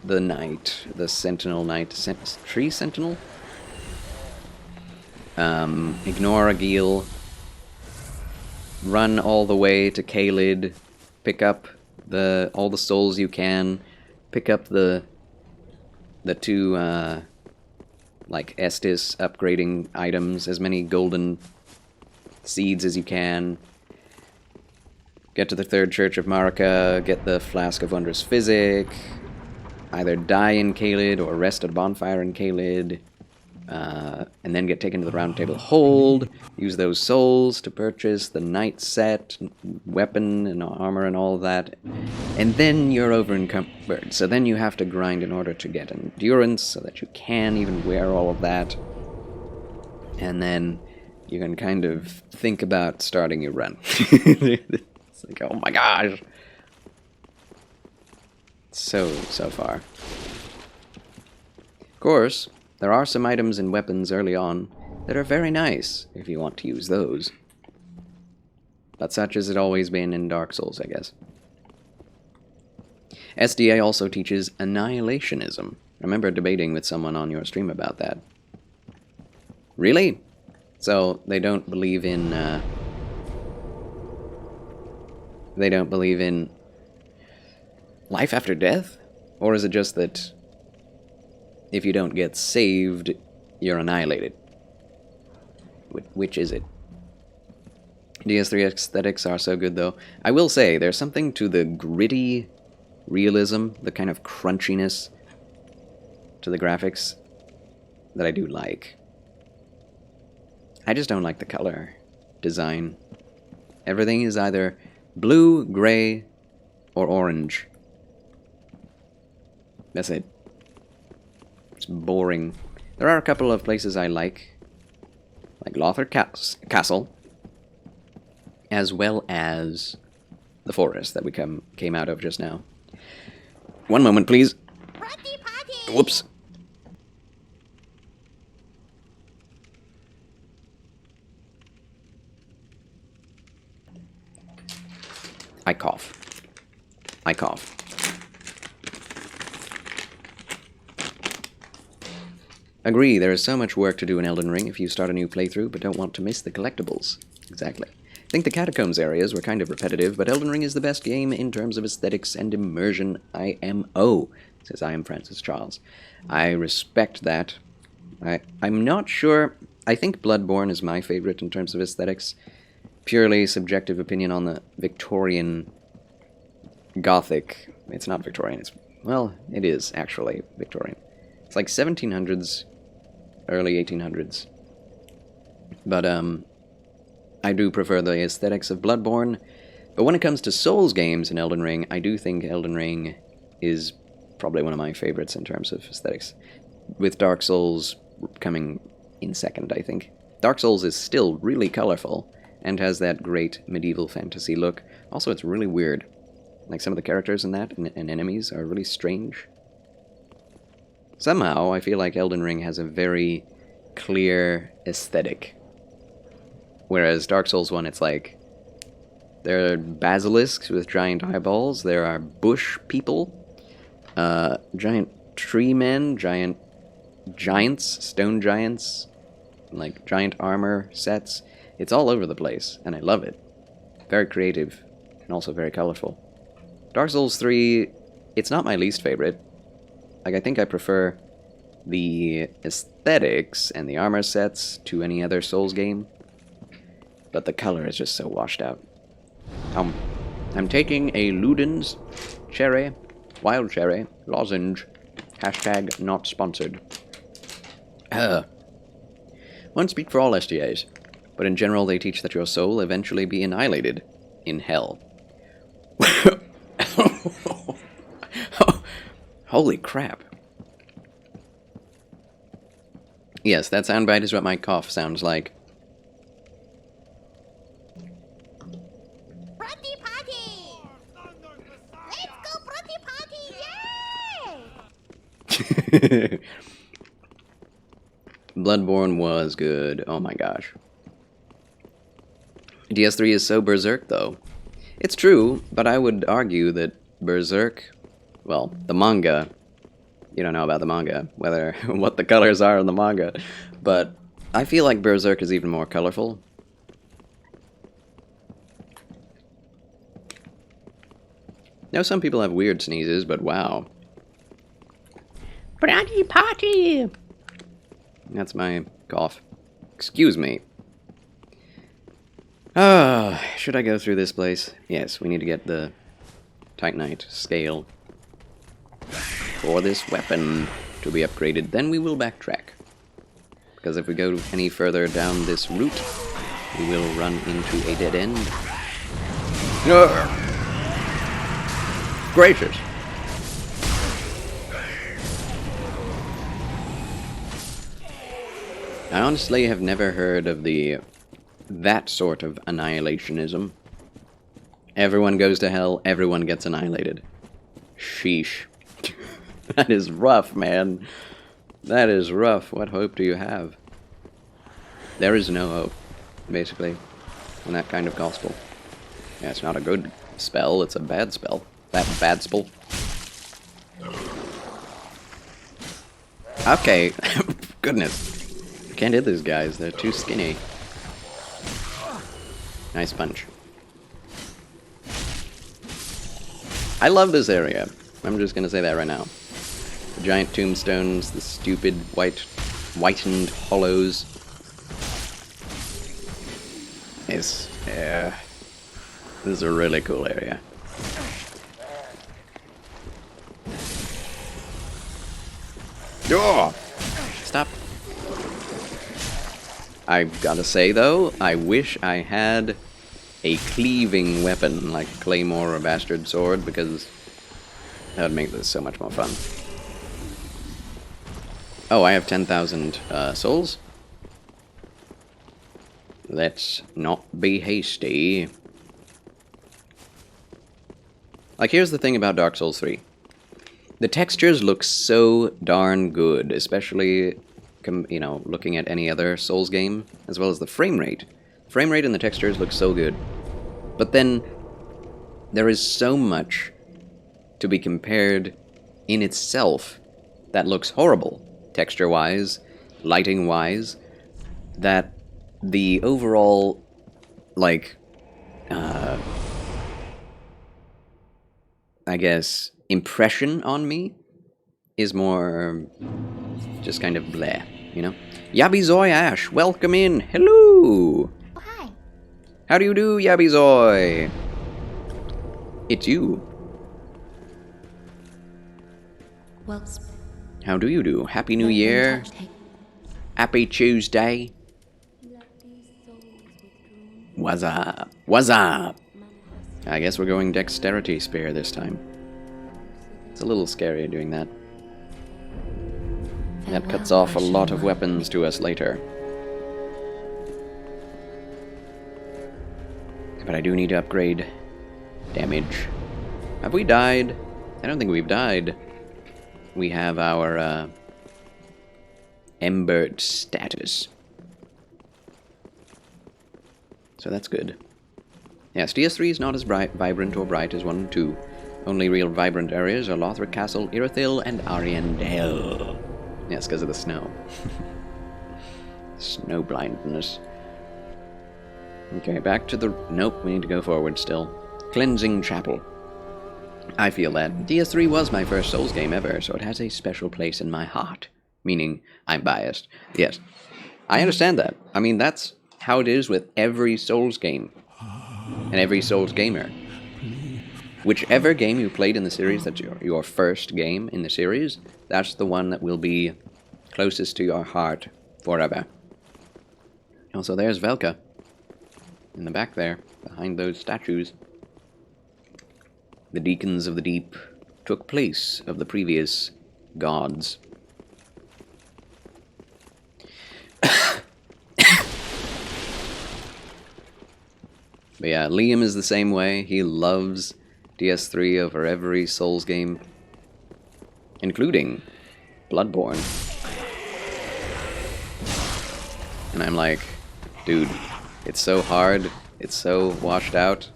knight, the sentinel knight, tree sentinel? Ignore Agil, run all the way to Caelid, pick up all the souls you can, pick up the two, like, Estus upgrading items, as many golden seeds as you can. Get to the Third Church of Marika, get the Flask of Wondrous Physic, either die in Caelid or rest at a bonfire in Caelid, and then get taken to the Round Table Hold, use those souls to purchase the knight set, weapon and armor and all of that, and then you're over encumbered. So then you have to grind in order to get endurance so that you can even wear all of that, and then you can kind of think about starting your run. It's like, oh my gosh! So far. Of course, there are some items and weapons early on that are very nice if you want to use those. But such as it always been in Dark Souls, I guess. SDA also teaches annihilationism. I remember debating with someone on your stream about that. Really? So they don't believe in life after death? Or is it just that if you don't get saved, you're annihilated? Which is it? DS3 aesthetics are so good, though. I will say, there's something to the gritty realism, the kind of crunchiness to the graphics that I do like. I just don't like the color design. Everything is either blue, gray, or orange. That's it. It's boring. There are a couple of places I like Lothar Castle, as well as the forest that we came out of just now. One moment, please. Party, party. Whoops. I cough. Agree, there is so much work to do in Elden Ring if you start a new playthrough but don't want to miss the collectibles. Exactly. I think the Catacombs areas were kind of repetitive, but Elden Ring is the best game in terms of aesthetics and immersion. IMO, says I am Francis Charles. I respect that. I'm not sure. I think Bloodborne is my favorite in terms of aesthetics. Purely subjective opinion on the Victorian Gothic. It's not Victorian. Well, it is actually Victorian. It's like 1700s, early 1800s. But I do prefer the aesthetics of Bloodborne. But when it comes to Souls games in Elden Ring, I do think Elden Ring is probably one of my favorites in terms of aesthetics. With Dark Souls coming in second, I think. Dark Souls is still really colorful and has that great medieval fantasy look. Also, it's really weird. Like, some of the characters in that and enemies are really strange. Somehow, I feel like Elden Ring has a very clear aesthetic. Whereas Dark Souls 1, it's like, there are basilisks with giant eyeballs, there are bush people, giant tree men, giants, stone giants, like giant armor sets. It's all over the place, and I love it. Very creative, and also very colorful. Dark Souls 3, it's not my least favorite. Like, I think I prefer the aesthetics and the armor sets to any other Souls game. But the color is just so washed out. I'm taking a Luden's cherry, wild cherry, lozenge. Hashtag not sponsored. Won't speak for all SDAs, but in general they teach that your soul will eventually be annihilated in hell. Holy crap. Yes, that soundbite is what my cough sounds like. Party, party. Let's go party, party. Yay! Bloodborne was good. Oh my gosh. DS3 is so berserk, though. It's true, but I would argue that Berserk, well, the manga, you don't know about the manga, what the colors are in the manga, but I feel like Berserk is even more colorful. Now, some people have weird sneezes, but wow. Party, party. That's my cough. Excuse me. Should I go through this place? Yes, we need to get the Titanite scale for this weapon to be upgraded. Then we will backtrack. Because if we go any further down this route, we will run into a dead end. Gracious! I honestly have never heard of that sort of annihilationism. Everyone goes to hell, everyone gets annihilated. Sheesh. That is rough, man. That is rough. What hope do you have? There is no hope, basically, in that kind of gospel. Yeah, it's not a good spell, it's a bad spell. Bad spell. Okay. Goodness. I can't hit these guys, they're too skinny. Nice punch. I love this area. I'm just gonna say that right now. The giant tombstones, the stupid whitened hollows. This is a really cool area. Oh! Stop. I've gotta say though, I wish I had a cleaving weapon like a claymore or bastard sword, because that would make this so much more fun. Oh, I have 10,000 souls. Let's not be hasty. Like, here's the thing about Dark Souls 3. The textures look so darn good, especially, you know, looking at any other Souls game, as well as the frame rate. Frame rate and the textures look so good. But then, there is so much to be compared in itself that looks horrible, texture-wise, lighting-wise, that the overall, like, I guess, impression on me is more just kind of bleh, you know? Yabizoy Ash, welcome in! Hello! Oh, hi. How do you do, Yabizoy? It's you. Well, How do you do? Happy New Year. Happy Tuesday. What's up? What's up? I guess we're going Dexterity Spear this time. It's a little scary doing that. That cuts off a lot of weapons to us later. But I do need to upgrade damage. Have we died? I don't think we've died. We have our Embert status. So that's good. Yes, DS3 is not as vibrant or bright as 1 and 2. Only real vibrant areas are Lothric Castle, Irithyll, and Ariandel. Yes, because of the snow. Snow blindness. Okay, back to the... Nope, we need to go forward still. Cleansing Chapel. I feel that DS3 was my first Souls game ever, so it has a special place in my heart. Meaning, I'm biased. Yes. I understand that. I mean, that's how it is with every Souls game. And every Souls gamer. Whichever game you played in the series that's your first game in the series, that's the one that will be closest to your heart forever. Also, there's Velka. In the back there, behind those statues. The Deacons of the Deep took place of the previous gods. But yeah, Liam is the same way. He loves DS3 over every Souls game, including Bloodborne. And I'm like, dude, it's so hard, it's so washed out.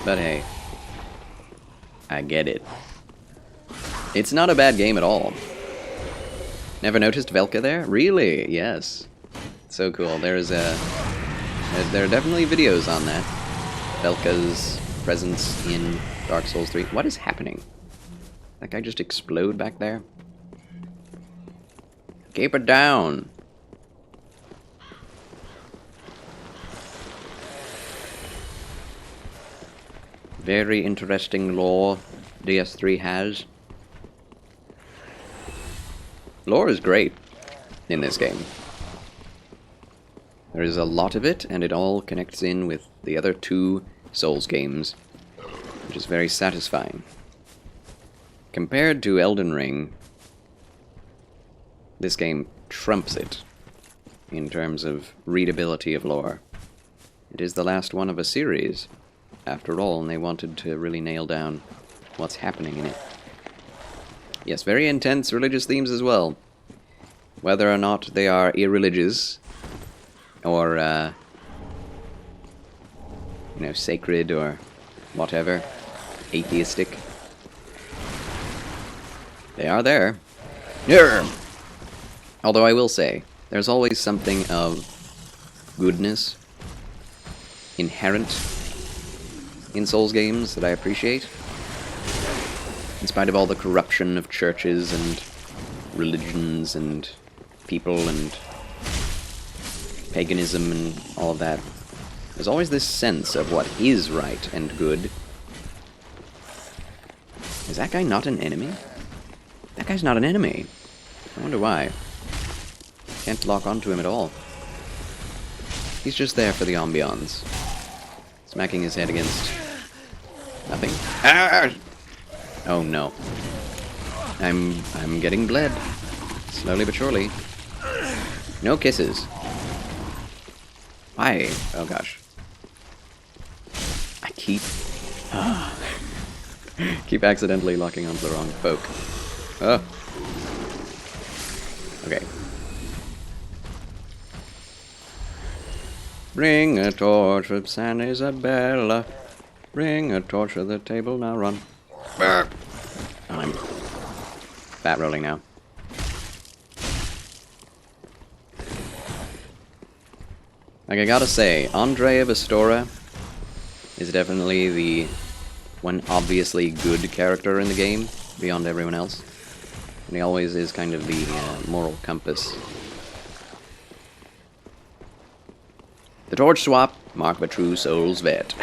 But hey, I get it. It's not a bad game at all. Never noticed Velka there? Really? Yes. So cool. There are definitely videos on that. Velka's presence in Dark Souls 3. What is happening? That guy just explode back there? Keep it down. Very interesting lore DS3 has. Lore is great in this game. There is a lot of it, and it all connects in with the other two Souls games, which is very satisfying. Compared to Elden Ring, this game trumps it in terms of readability of lore. It is the last one of a series, after all, and they wanted to really nail down what's happening in it. Yes, very intense religious themes as well. Whether or not they are irreligious, or, sacred, or whatever, atheistic. They are there. Yarr! Although I will say, there's always something of goodness inherent in Souls games that I appreciate. In spite of all the corruption of churches and religions and people and paganism and all of that, there's always this sense of what is right and good. Is that guy not an enemy? That guy's not an enemy. I wonder why. Can't lock onto him at all. He's just there for the ambiance. Smacking his head against nothing. Ah! Oh no. I'm getting bled. Slowly but surely. No kisses. Why? Oh gosh. I keep accidentally locking onto the wrong folk. Oh. Okay. Bring a torch of San Isabella. Bring a torch to the table, now run. Oh, I'm fat rolling now. Like, I gotta say, Andrea Vestora is definitely the one obviously good character in the game, beyond everyone else. And he always is kind of the moral compass. The torch swap, mark the true soul's vet.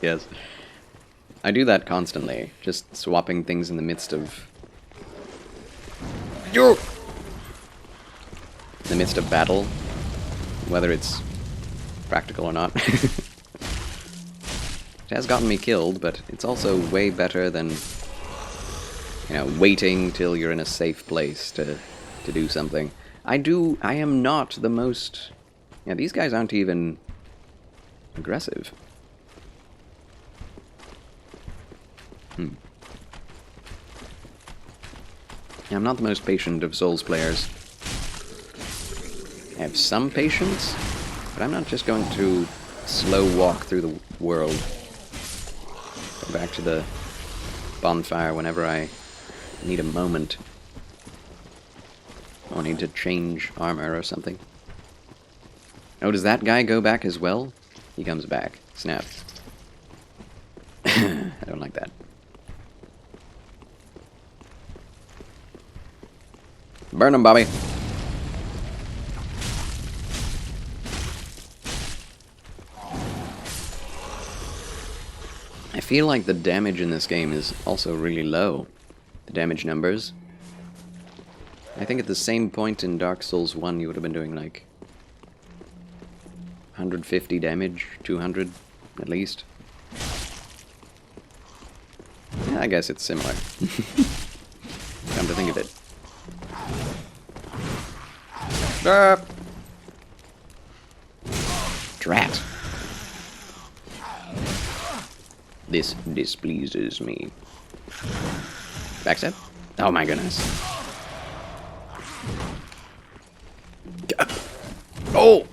Yes. I do that constantly, just swapping things in the midst of... In the midst of battle, whether it's practical or not. It has gotten me killed, but it's also way better than, waiting till you're in a safe place to do something. I am not the most... Yeah, these guys aren't even aggressive. Yeah, I'm not the most patient of Souls players. I have some patience, but I'm not just going to slow walk through the world. Go back to the bonfire whenever I need a moment. Or need to change armor or something. Oh, does that guy go back as well? He comes back. Snap. I don't like that. Burn him, Bobby. I feel like the damage in this game is also really low. The damage numbers. I think at the same point in Dark Souls 1 you would have been doing like 150 damage, 200 at least. Yeah, I guess it's similar. Come to think of it. Drat. This displeases me. Backstab? Oh my goodness. Oh!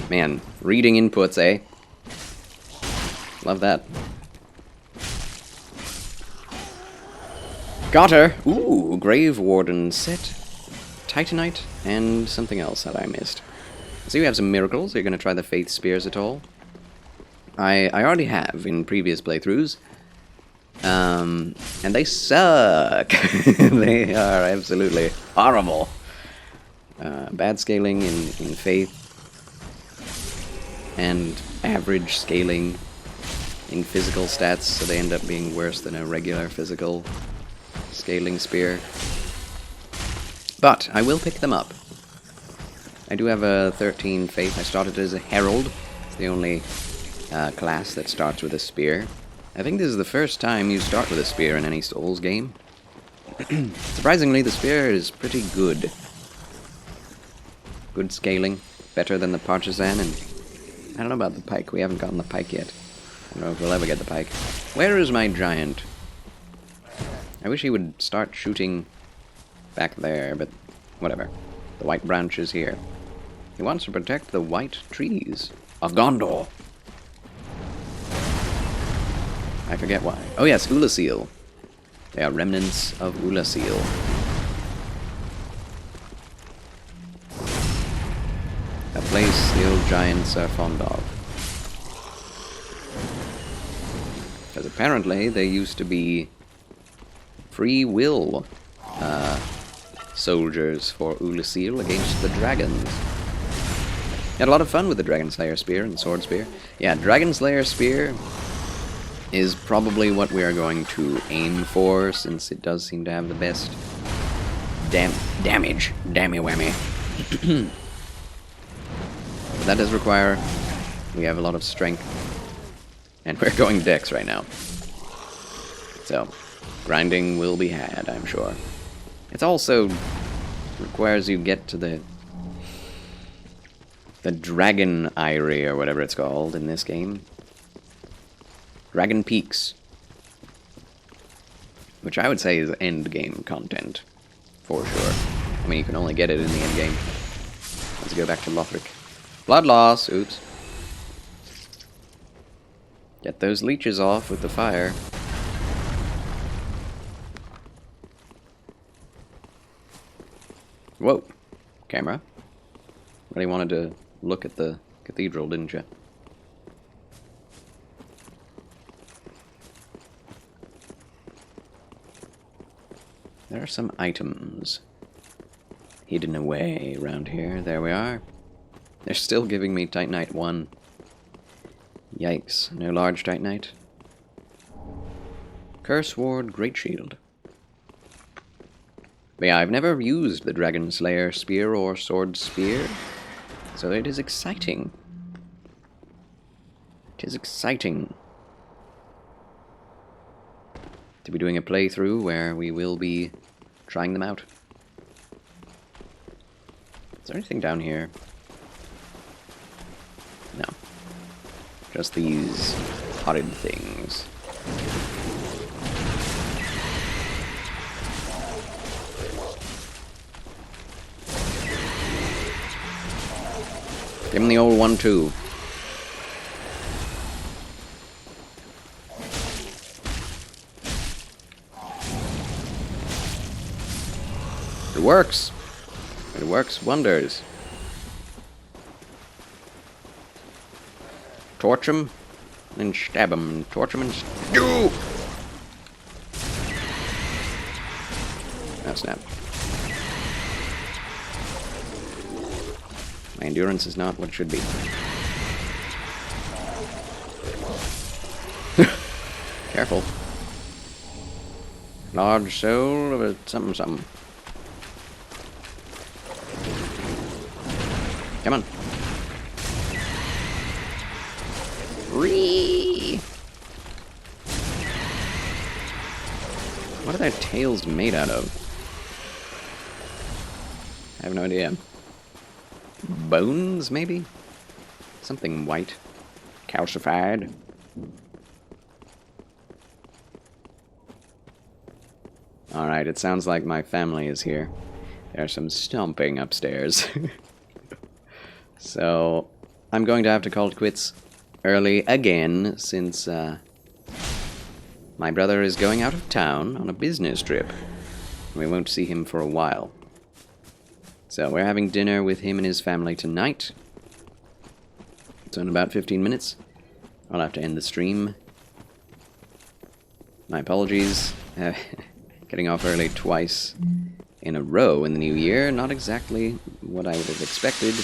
Man, reading inputs, eh? Love that. Got her! Ooh, Grave Warden set, Titanite, and something else that I missed. So you have some miracles. Are you going to try the Faith Spears at all? I already have in previous playthroughs. And they suck! They are absolutely horrible. Bad scaling in Faith. and average scaling in physical stats, so they end up being worse than a regular physical scaling spear. But I will pick them up. I do have a 13 faith. I started as a herald. It's the only class that starts with a spear. I think this is the first time you start with a spear in any Souls game. Surprisingly, the spear is pretty good. Good scaling. Better than the partisan, and I don't know about the pike. We haven't gotten the pike yet. I don't know if we'll ever get the pike. Where is my giant? I wish he would start shooting back there, but whatever. The white branch is here. He wants to protect the white trees of Gondor. I forget why. Oh yes, Ulasil. They are remnants of Ulasil. A place the old giants are fond of. Because apparently they used to be free will soldiers for Ulasil against the dragons. Had a lot of fun with the Dragon Slayer Spear and Sword Spear. Yeah, Dragon Slayer Spear is probably what we are going to aim for, since it does seem to have the best damage. Dammy whammy. But that does require we have a lot of strength. And we're going dex right now. So, grinding will be had, I'm sure. It also requires you get to the Dragon Eyrie, or whatever it's called in this game. Dragon Peaks. Which I would say is end game content. For sure. I mean, you can only get it in the end game. Let's go back to Lothric. Blood loss! Oops. Get those leeches off with the fire. Whoa. Camera. Really wanted to look at the cathedral, didn't you? There are some items hidden away around here. There we are. They're still giving me Titanite 1. Yikes. No large Titanite. Curse Ward Great Shield. But yeah, I've never used the Dragon Slayer Spear or Sword Spear, so it is exciting. It is exciting to be doing a playthrough where we will be trying them out. Is there anything down here? No. Just these horrid things. Give him the old 1-2. It works. It works wonders. Torch him, then stab him. Torch him and do. Oh, snap. My endurance is not what it should be. Careful. Large soul of a something something. Come on. Ree! What are their tails made out of? I have no idea. Bones, maybe? Something white. Calcified. Alright, it sounds like my family is here. There's some stomping upstairs. So, I'm going to have to call it quits early again, since my brother is going out of town on a business trip. We won't see him for a while. So, we're having dinner with him and his family tonight. So in about 15 minutes, I'll have to end the stream. My apologies. Getting off early twice in a row in the new year. Not exactly what I would have expected.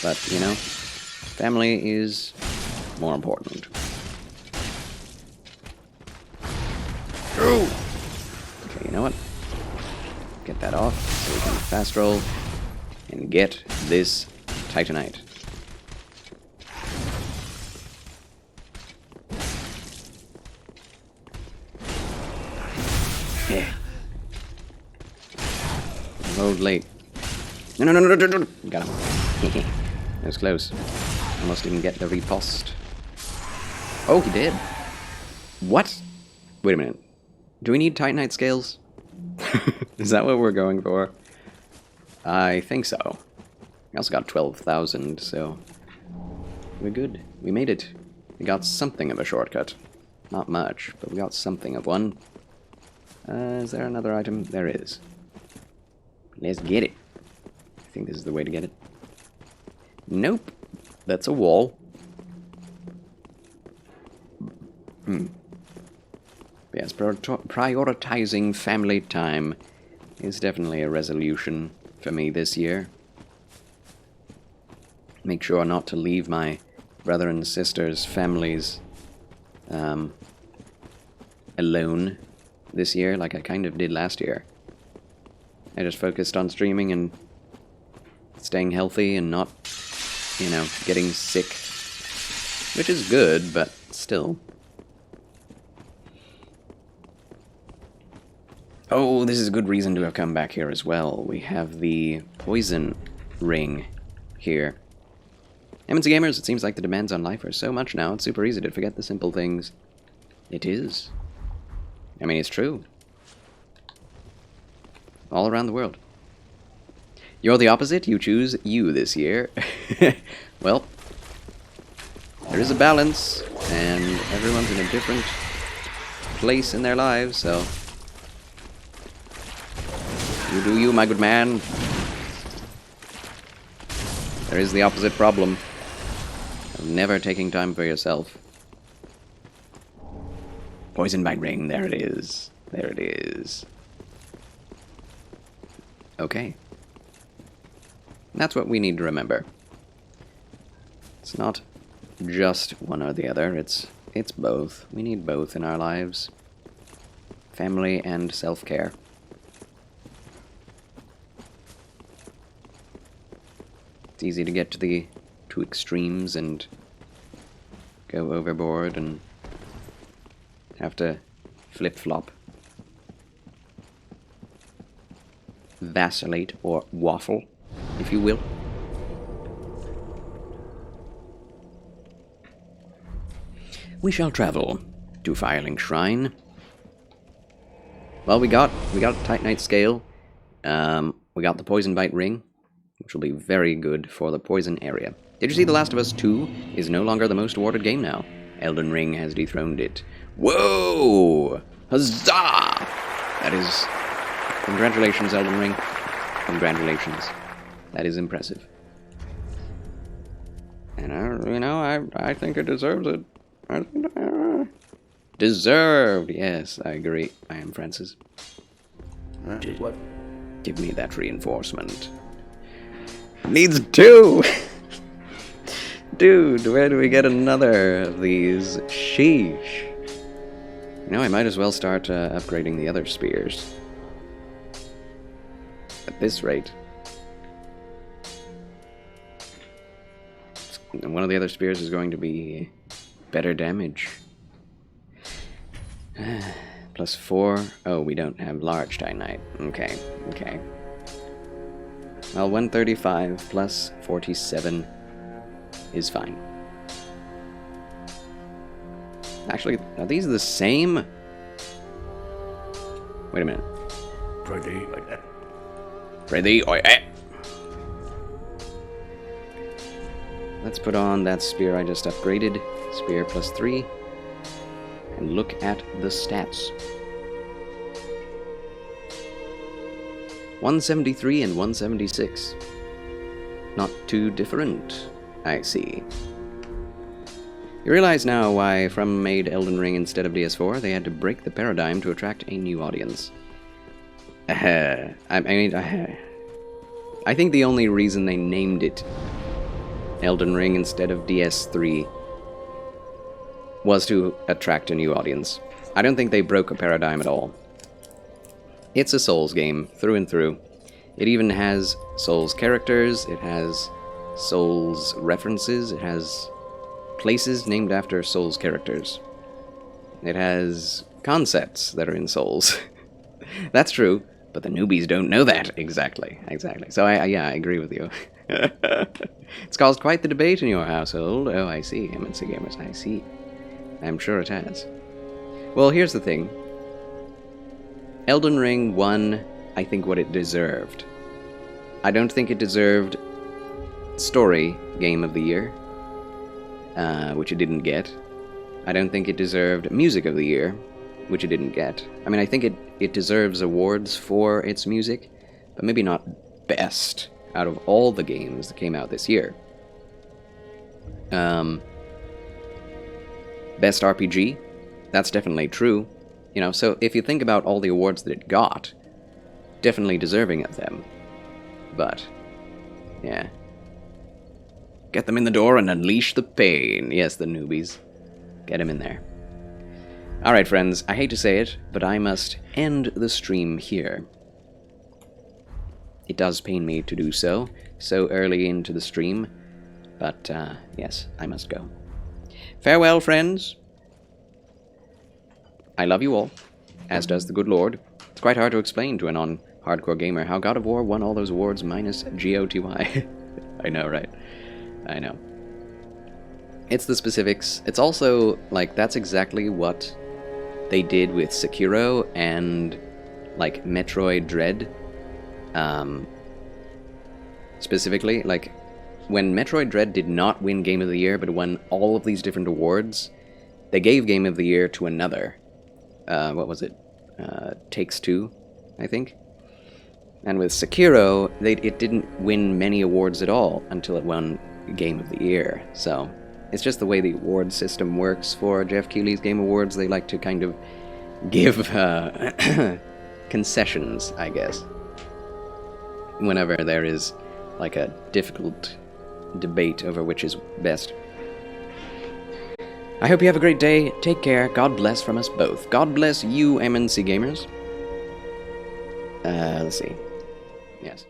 But, you know, family is more important. Okay, you know what? Get that off so we can fast roll and get this Titanite. Yeah. Rolled late. No. Got him. That was close. Almost didn't get the riposte. Oh, he did. What? Wait a minute. Do we need Titanite scales? Is that what we're going for? I think so. We also got 12,000, so we're good. We made it. We got something of a shortcut. Not much, but we got something of one. Is there another item? There is. Let's get it. I think this is the way to get it. Nope. That's a wall. Yes, prioritizing family time is definitely a resolution for me this year. Make sure not to leave my brother and sisters' families alone this year like I kind of did last year. I just focused on streaming and staying healthy and not, you know, getting sick. Which is good, but still. Oh, this is a good reason to have come back here as well. We have the poison ring here. MNC Gamers, it seems like the demands on life are so much now, it's super easy to forget the simple things. It is. I mean, it's true. All around the world. You're the opposite, you choose you this year. Well, there is a balance, and everyone's in a different place in their lives, so... You do you, my good man. There is the opposite problem of never taking time for yourself. Poison bite ring, there it is. There it is. Okay. That's what we need to remember. It's not just one or the other, it's both. We need both in our lives. Family and self-care. It's easy to get to the two extremes and go overboard and have to flip-flop. Vacillate or waffle, if you will. We shall travel to Firelink Shrine. Well, we got a Titanite scale. We got the Poison Bite ring, which will be very good for the poison area. Did you see The Last of Us 2 is no longer the most awarded game now? Elden Ring has dethroned it. Whoa! Huzzah! That is... Congratulations, Elden Ring. Congratulations. That is impressive. And, I think it deserves it. Deserved! Yes, I agree. I am Francis. What? Give me that reinforcement. Needs two! Dude, where do we get another of these? Sheesh. You know, I might as well start upgrading the other spears. At this rate. One of the other spears is going to be better damage. Plus 4. Oh, we don't have large Titanite. Okay. Well, 135 plus 47 is fine. Actually, are these the same? Wait a minute. Ready? Let's put on that spear I just upgraded. Spear plus 3. And look at the stats. 173 and 176. Not too different, I see. You realize now why From made Elden Ring instead of DS4? They had to break the paradigm to attract a new audience. I think the only reason they named it Elden Ring instead of DS3 was to attract a new audience. I don't think they broke a paradigm at all. It's a Souls game, through and through. It even has Souls characters, it has Souls references, it has places named after Souls characters. It has concepts that are in Souls. That's true, but the newbies don't know that. Exactly. So I agree with you. It's caused quite the debate in your household. Oh, I see, MNC Gamers, I see. I'm sure it has. Well, here's the thing. Elden Ring won, I think, what it deserved. I don't think it deserved Story Game of the Year, which it didn't get. I don't think it deserved Music of the Year, which it didn't get. I mean, I think it deserves awards for its music, but maybe not best out of all the games that came out this year. Best RPG, that's definitely true. You know, so if you think about all the awards that it got, definitely deserving of them. But, yeah. Get them in the door and unleash the pain. Yes, the newbies. Get them in there. Alright, friends, I hate to say it, but I must end the stream here. It does pain me to do so early into the stream, but, yes, I must go. Farewell, friends. I love you all, as does the good Lord. It's quite hard to explain to a non-hardcore gamer how God of War won all those awards minus GOTY. I know, right? I know. It's the specifics. It's also, like, that's exactly what they did with Sekiro and, like, Metroid Dread. Specifically, like, when Metroid Dread did not win Game of the Year, but won all of these different awards, they gave Game of the Year to another. What was it? Takes-Two, I think? And with Sekiro, it didn't win many awards at all until it won Game of the Year. So, it's just the way the award system works for Jeff Keighley's Game Awards. They like to kind of give concessions, I guess, whenever there is like a difficult debate over which is best. I hope you have a great day. Take care. God bless from us both. God bless you, MNC Gamers. Let's see. Yes.